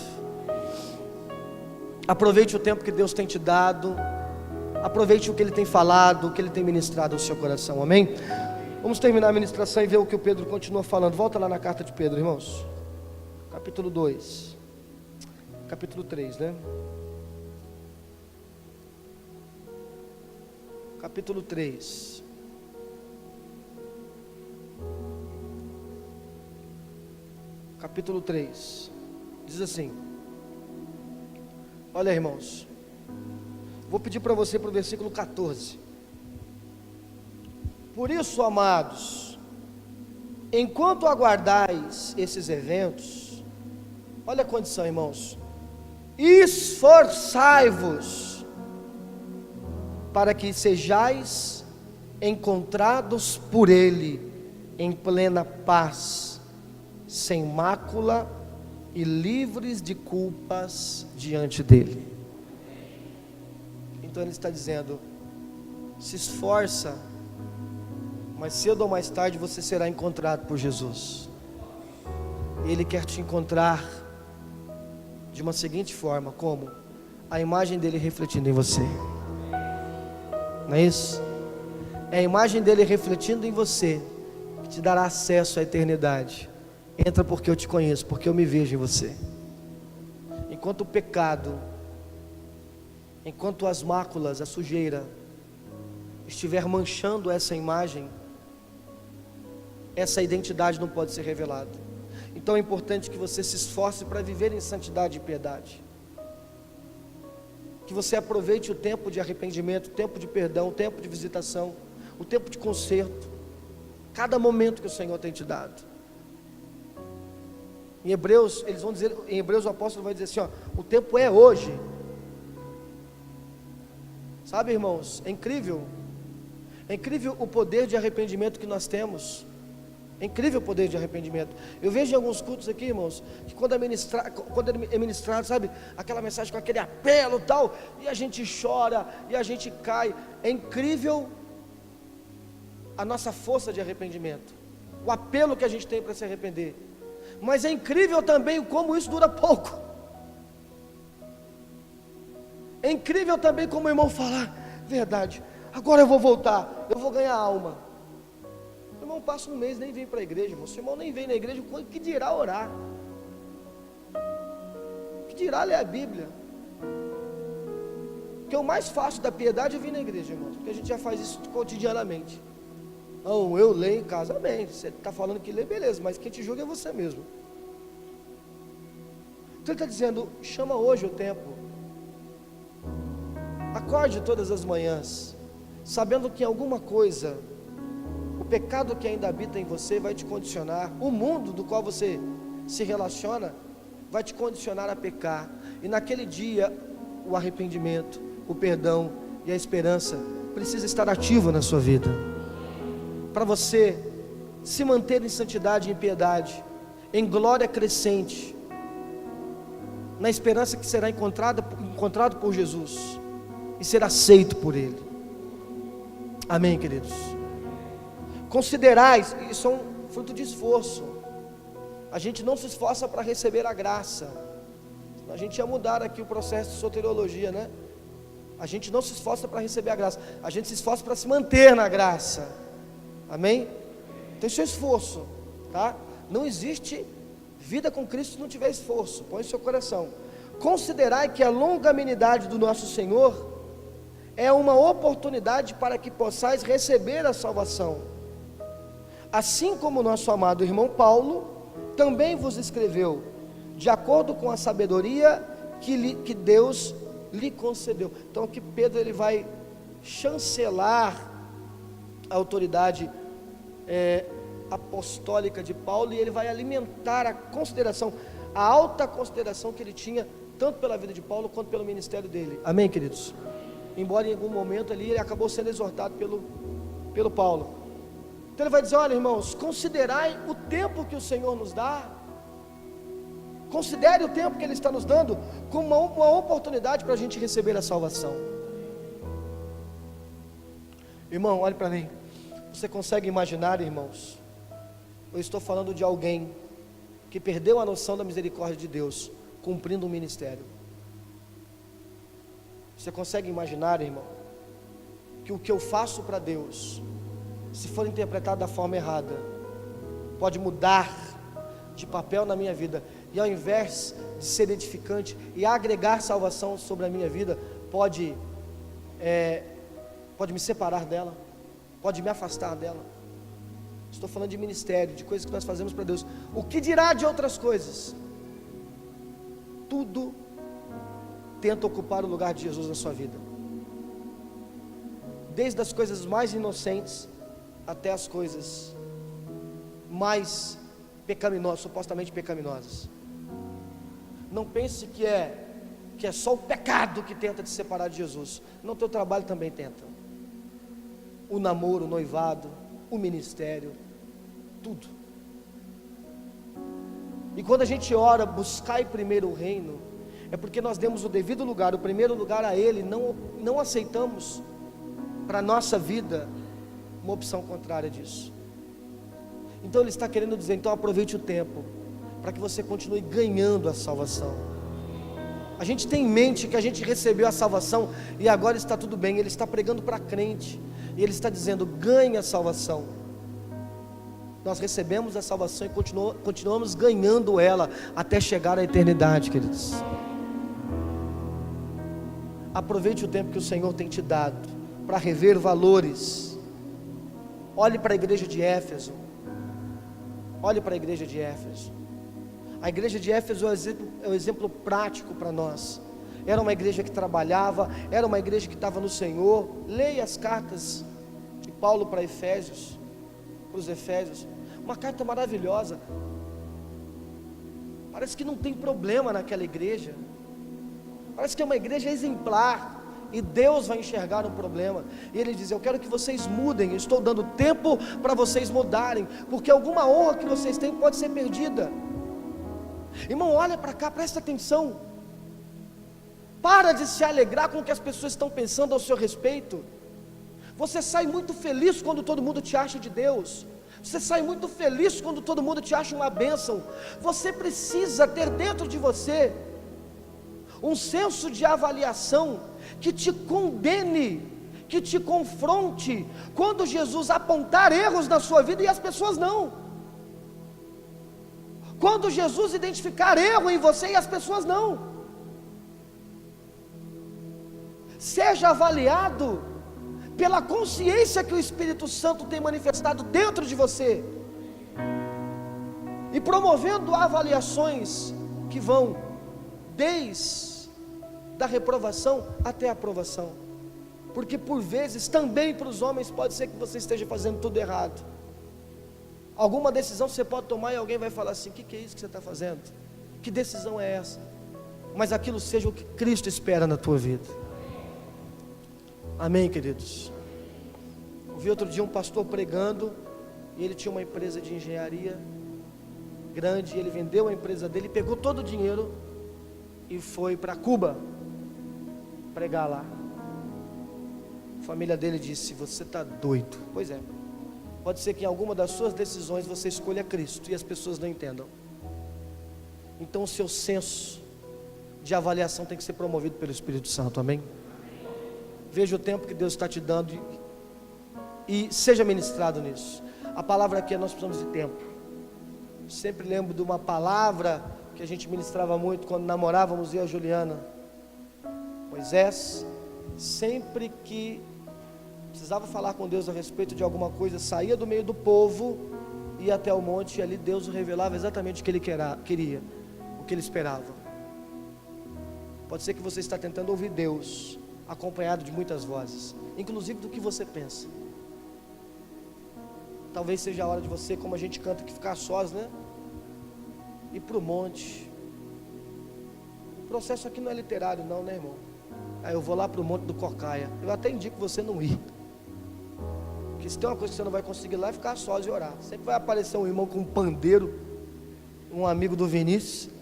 Aproveite o tempo que Deus tem te dado. Aproveite o que Ele tem falado, o que Ele tem ministrado ao seu coração, amém? Vamos terminar a ministração e ver o que o Pedro continua falando. Volta lá na carta de Pedro, irmãos. Capítulo 2. Capítulo 3, né? Capítulo 3. Capítulo 3. Diz assim. Olha, irmãos. Vou pedir para você para o versículo 14. Por isso, amados, enquanto aguardais esses eventos, olha a condição, irmãos, esforçai-vos para que sejais encontrados por Ele em plena paz, sem mácula e livres de culpas diante dEle. Então Ele está dizendo, se esforça, mas cedo ou mais tarde você será encontrado por Jesus. Ele quer te encontrar de uma seguinte forma, como? A imagem dele refletindo em você. Não é isso? É a imagem dele refletindo em você que te dará acesso à eternidade. Entra porque eu te conheço, porque eu me vejo em você. Enquanto o pecado, enquanto as máculas, a sujeira estiver manchando essa imagem, essa identidade não pode ser revelada. Então é importante que você se esforce para viver em santidade e piedade. Que você aproveite o tempo de arrependimento, o tempo de perdão, o tempo de visitação, o tempo de conserto, cada momento que o Senhor tem te dado. Em Hebreus, eles vão dizer, em Hebreus o apóstolo vai dizer assim, ó, o tempo é hoje. Sabe, irmãos, é incrível o poder de arrependimento que nós temos. É incrível o poder de arrependimento. Eu vejo em alguns cultos aqui, irmãos, que quando é ministrado, sabe, aquela mensagem com aquele apelo e tal, e a gente chora, e a gente cai. É incrível a nossa força de arrependimento, o apelo que a gente tem para se arrepender. Mas é incrível também como isso dura pouco. É incrível também como o irmão fala, verdade, agora eu vou voltar, eu vou ganhar alma. O irmão passa um mês, nem vem para a igreja, irmão. Se o irmão nem vem na igreja, que dirá orar? dirá ler a Bíblia? Porque o mais fácil da piedade é vir na igreja, irmãos, porque a gente já faz isso cotidianamente. Não, eu leio em casa, amém. Você está falando que lê, beleza, mas quem te julga é você mesmo. Então ele está dizendo, chama hoje o tempo. Acorde todas as manhãs, sabendo que alguma coisa, o pecado que ainda habita em você vai te condicionar, o mundo do qual você se relaciona vai te condicionar a pecar, e naquele dia o arrependimento, o perdão e a esperança precisa estar ativo na sua vida, para você se manter em santidade e em piedade, em glória crescente, na esperança que será encontrado por Jesus e ser aceito por Ele. Amém, queridos? Considerais, isso é um fruto de esforço. A gente não se esforça para receber a graça. A gente ia mudar aqui o processo de soteriologia, né? A gente não se esforça para receber a graça, a gente se esforça para se manter na graça. Amém? Tem seu esforço, tá? Não existe vida com Cristo se não tiver esforço. Põe no seu coração. Considerai que a longanimidade do nosso Senhor é uma oportunidade para que possais receber a salvação, assim como o nosso amado irmão Paulo também vos escreveu, de acordo com a sabedoria que Deus lhe concedeu. Então aqui Pedro ele vai chancelar a autoridade apostólica de Paulo, e ele vai alimentar a consideração, a alta consideração que ele tinha, tanto pela vida de Paulo, quanto pelo ministério dele. Amém, queridos? Embora em algum momento ali, ele acabou sendo exortado pelo Paulo. Então ele vai dizer, olha irmãos, considerai o tempo que o Senhor nos dá, considere o tempo que Ele está nos dando, como uma oportunidade para a gente receber a salvação. Irmão, olhe para mim, você consegue imaginar, irmãos, eu estou falando de alguém que perdeu a noção da misericórdia de Deus, cumprindo um ministério. Você consegue imaginar, irmão, que o que eu faço para Deus, se for interpretado da forma errada, pode mudar de papel na minha vida, e ao invés de ser edificante e agregar salvação sobre a minha vida, pode me separar dela, pode me afastar dela. Estou falando de ministério, de coisas que nós fazemos para Deus. O que dirá de outras coisas? Tudo tenta ocupar o lugar de Jesus na sua vida, desde as coisas mais inocentes até as coisas mais pecaminosas, supostamente pecaminosas. Não pense que é só o pecado que tenta te separar de Jesus. Não, teu trabalho também tenta. O namoro, o noivado, o ministério, tudo. E quando a gente ora, buscai primeiro o reino, é porque nós demos o devido lugar, o primeiro lugar a Ele, não aceitamos para a nossa vida uma opção contrária disso. Então Ele está querendo dizer, então aproveite o tempo, para que você continue ganhando a salvação. A gente tem em mente que a gente recebeu a salvação e agora está tudo bem. Ele está pregando para crente, e Ele está dizendo, ganhe a salvação. Nós recebemos a salvação e continuamos ganhando ela, até chegar à eternidade, queridos. Aproveite o tempo que o Senhor tem te dado, para rever valores. Olhe para a igreja de Éfeso. Olhe para a igreja de Éfeso. A igreja de Éfeso é um exemplo prático para nós. Era uma igreja que trabalhava, era uma igreja que estava no Senhor. Leia as cartas de Paulo para Efésios, para os Efésios. Uma carta maravilhosa. Parece que não tem problema naquela igreja. Parece que é uma igreja exemplar. E Deus vai enxergar um problema, e Ele diz, eu quero que vocês mudem, eu estou dando tempo para vocês mudarem, porque alguma honra que vocês têm pode ser perdida. Irmão, olha para cá, presta atenção. Para de se alegrar com o que as pessoas estão pensando ao seu respeito. Você sai muito feliz quando todo mundo te acha de Deus. Você sai muito feliz quando todo mundo te acha uma bênção. Você precisa ter dentro de você um senso de avaliação que te condene, que te confronte, quando Jesus apontar erros na sua vida e as pessoas não. Quando Jesus identificar erro em você e as pessoas não. seja avaliado pela consciência que o Espírito Santo tem manifestado dentro de você, e promovendo avaliações que vão desde a reprovação até a aprovação, porque por vezes também para os homens pode ser que você esteja fazendo tudo errado. Alguma decisão você pode tomar e alguém vai falar assim: o que é isso que você está fazendo? Que decisão é essa? Mas aquilo seja o que Cristo espera na tua vida. Amém, queridos? Ouvi outro dia um pastor pregando, e ele tinha uma empresa de engenharia grande, e ele vendeu a empresa dele, pegou todo o dinheiro e foi para Cuba pregar lá. A família dele disse: você está doido. Pois é, pode ser que em alguma das suas decisões você escolha Cristo e as pessoas não entendam. Então o seu senso de avaliação tem que ser promovido pelo Espírito Santo. Amém? Veja o tempo que Deus está te dando e seja ministrado nisso. A palavra aqui é: nós precisamos de tempo. Sempre lembro de uma palavra que a gente ministrava muito quando namorávamos, eu e a Juliana. Moisés, sempre que precisava falar com Deus a respeito de alguma coisa, saía do meio do povo, ia até o monte, e ali Deus revelava exatamente o que ele queria, o que ele esperava. Pode ser que você está tentando ouvir Deus acompanhado de muitas vozes, inclusive do que você pensa. Talvez seja a hora de você, como a gente canta, que ficar sós, né? Ir para o monte. O processo aqui não é literário não, né, irmão? Aí eu vou lá para o monte do Cocaia. Eu até indico você não ir, porque se tem uma coisa que você não vai conseguir lá é ficar sós e orar. Sempre vai aparecer um irmão com um pandeiro, um amigo do Vinícius,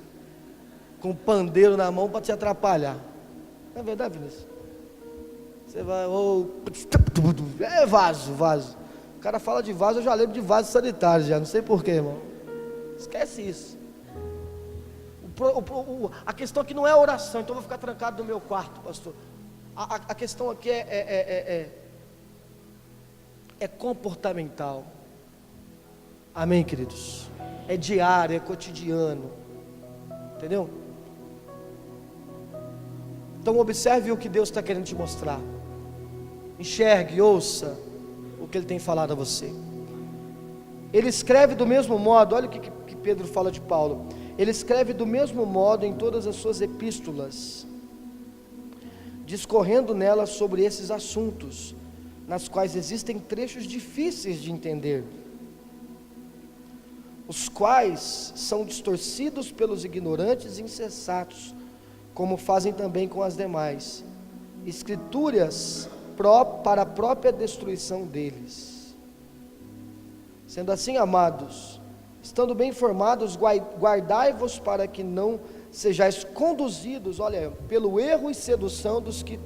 com um pandeiro na mão para te atrapalhar. Não é verdade, Vinícius? Você vai, é vaso. O cara fala de vaso, eu já lembro de vaso sanitário já, não sei porquê, irmão. Esquece isso. A questão aqui não é oração, então eu vou ficar trancado no meu quarto, pastor. A questão aqui é comportamental. Amém, queridos? É diário, é cotidiano. Entendeu? Então observe o que Deus está querendo te mostrar. Enxergue, ouça o que Ele tem falado a você. Ele escreve do mesmo modo, olha o que Pedro fala de Paulo. Ele escreve do mesmo modo em todas as suas epístolas, discorrendo nelas sobre esses assuntos, nas quais existem trechos difíceis de entender, os quais são distorcidos pelos ignorantes e insensatos, como fazem também com as demais escrituras para a própria destruição deles. Sendo assim, amados, estando bem informados, guardai-vos para que não sejais conduzidos, olha, pelo erro e sedução dos que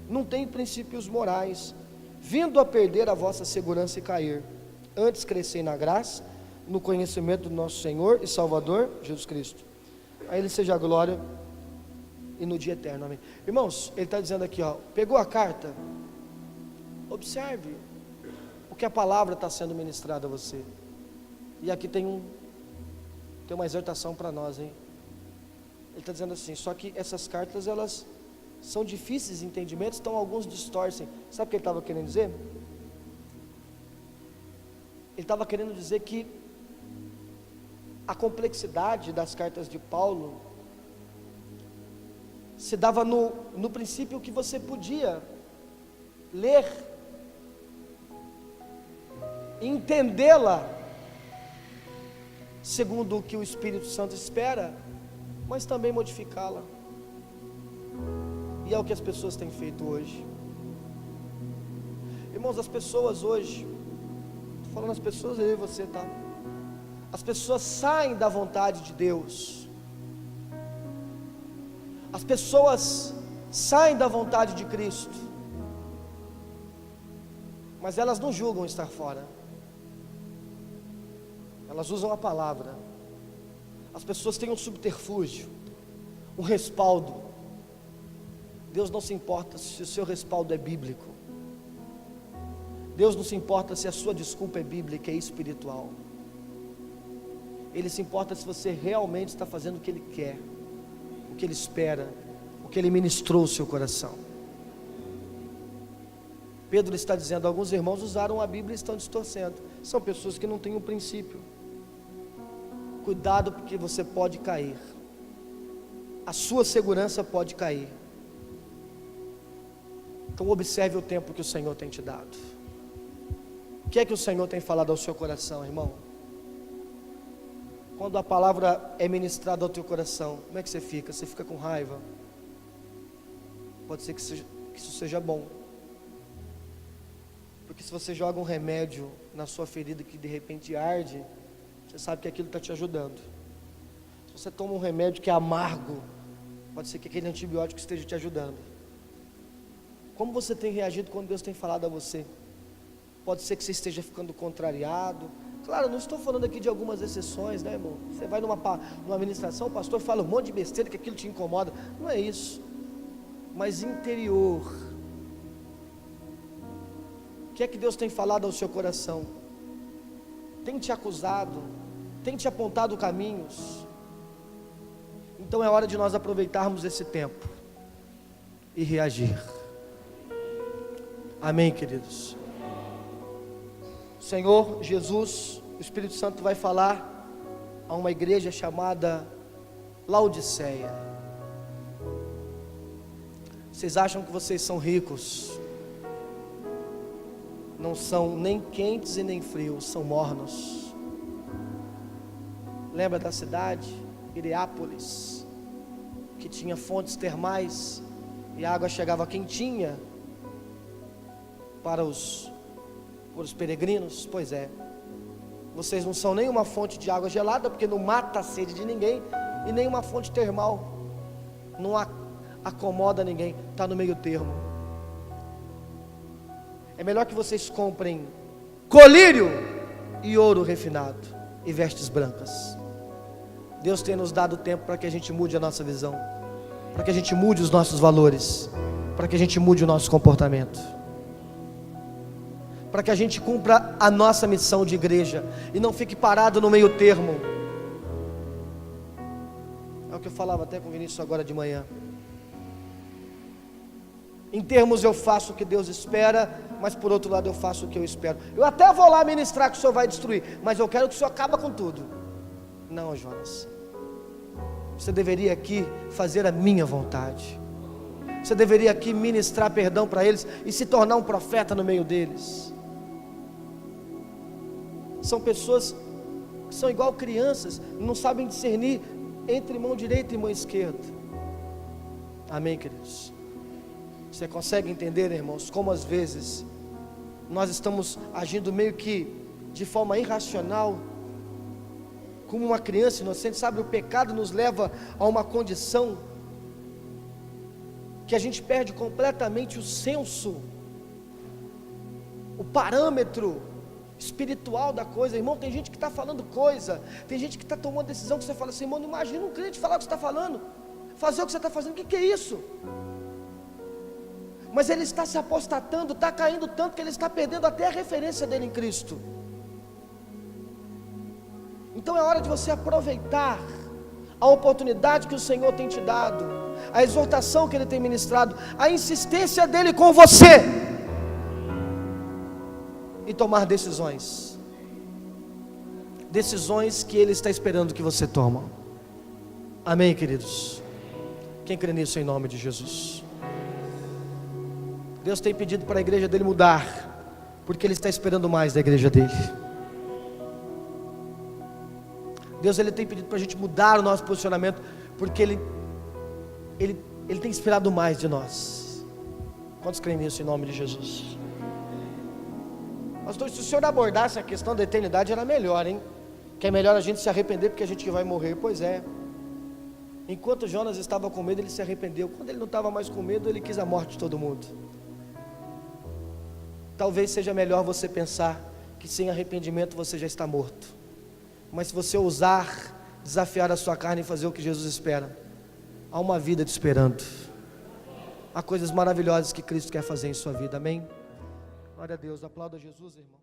não têm princípios morais, vindo a perder a vossa segurança e cair. Antes crescei na graça, no conhecimento do nosso Senhor e Salvador Jesus Cristo. A Ele seja a glória e no dia eterno. Amém. Irmãos, ele está dizendo aqui, ó, pegou a carta? Observe o que a palavra está sendo ministrada a você. E aqui tem uma exortação para nós, hein? Ele está dizendo assim: só que essas cartas, elas são difíceis de entendimento, então alguns distorcem. Sabe o que ele estava querendo dizer? Ele estava querendo dizer que a complexidade das cartas de Paulo se dava no princípio que você podia ler, entendê-la segundo o que o Espírito Santo espera, mas também modificá-la. E é o que as pessoas têm feito hoje. Irmãos, as pessoas hoje, estou falando as pessoas, eu e você, tá? As pessoas saem da vontade de Deus. As pessoas saem da vontade de Cristo, mas elas não julgam estar fora. Elas usam a palavra. As pessoas têm um subterfúgio, um respaldo. Deus não se importa se o seu respaldo é bíblico. Deus não se importa se a sua desculpa é bíblica e espiritual. Ele se importa se você realmente está fazendo o que Ele quer, o que Ele espera, o que Ele ministrou ao seu coração. Pedro está dizendo, alguns irmãos usaram a Bíblia e estão distorcendo. São pessoas que não têm um princípio. Cuidado, porque você pode cair. A sua segurança pode cair. Então observe o tempo que o Senhor tem te dado. O que é que o Senhor tem falado ao seu coração, irmão? Quando a palavra é ministrada ao teu coração, como é que você fica? Você fica com raiva? Pode ser que isso seja bom. Porque se você joga um remédio na sua ferida que de repente arde, você sabe que aquilo está te ajudando. Se você toma um remédio que é amargo, pode ser que aquele antibiótico esteja te ajudando. Como você tem reagido quando Deus tem falado a você? Pode ser que você esteja ficando contrariado. Claro, não estou falando aqui de algumas exceções, né, irmão? Você vai numa ministração, o pastor fala um monte de besteira que aquilo te incomoda. Não é isso. Mas interior. O que é que Deus tem falado ao seu coração? Tem te acusado? Tem te apontado caminhos? Então é hora de nós aproveitarmos esse tempo e reagir. Amém, queridos? Senhor Jesus, o Espírito Santo vai falar a uma igreja chamada Laodiceia. Vocês acham que vocês são ricos? Não são nem quentes e nem frios, são mornos. Lembra da cidade? Hierápolis, que tinha fontes termais e a água chegava quentinha para os peregrinos? Pois é, vocês não são nem uma fonte de água gelada, porque não mata a sede de ninguém, e nem uma fonte termal, não acomoda ninguém, está no meio termo. É melhor que vocês comprem colírio e ouro refinado e vestes brancas. Deus tem nos dado tempo para que a gente mude a nossa visão, para que a gente mude os nossos valores, para que a gente mude o nosso comportamento, para que a gente cumpra a nossa missão de igreja e não fique parado no meio termo. É o que eu falava até com o Vinícius agora de manhã. Em termos eu faço o que Deus espera, mas por outro lado eu faço o que eu espero. Eu até vou lá ministrar que o Senhor vai destruir, mas eu quero que o Senhor acabe com tudo. Não, Jonas, você deveria aqui fazer a minha vontade. Você deveria aqui ministrar perdão para eles e se tornar um profeta no meio deles. São pessoas que são igual crianças, não sabem discernir entre mão direita e mão esquerda. Amém, queridos? Você consegue entender, irmãos, como às vezes nós estamos agindo meio que de forma irracional, como uma criança inocente? Sabe, o pecado nos leva a uma condição que a gente perde completamente o senso, o parâmetro espiritual da coisa. Irmão, tem gente que está falando coisa, tem gente que está tomando decisão que você fala assim, irmão, não imagina um crente falar o que você está falando, fazer o que você está fazendo, o que é isso? Mas ele está se apostatando, está caindo tanto que ele está perdendo até a referência dele em Cristo. Então é hora de você aproveitar a oportunidade que o Senhor tem te dado, a exortação que Ele tem ministrado, a insistência dEle com você, e tomar decisões que Ele está esperando que você tome. Amém, queridos? Quem crê nisso em nome de Jesus? Deus tem pedido para a igreja dele mudar, porque Ele está esperando mais da igreja dele. Deus, Ele tem pedido para a gente mudar o nosso posicionamento, porque Ele tem esperado mais de nós. Quantos creem nisso em nome de Jesus? Pastor, se o senhor abordasse a questão da eternidade, era melhor, hein? Que é melhor a gente se arrepender, porque a gente vai morrer. Pois é. Enquanto Jonas estava com medo, ele se arrependeu. Quando ele não estava mais com medo, ele quis a morte de todo mundo. Talvez seja melhor você pensar que sem arrependimento você já está morto. Mas se você ousar desafiar a sua carne e fazer o que Jesus espera, há uma vida te esperando. Há coisas maravilhosas que Cristo quer fazer em sua vida. Amém? Glória a Deus. Aplauda Jesus, irmão.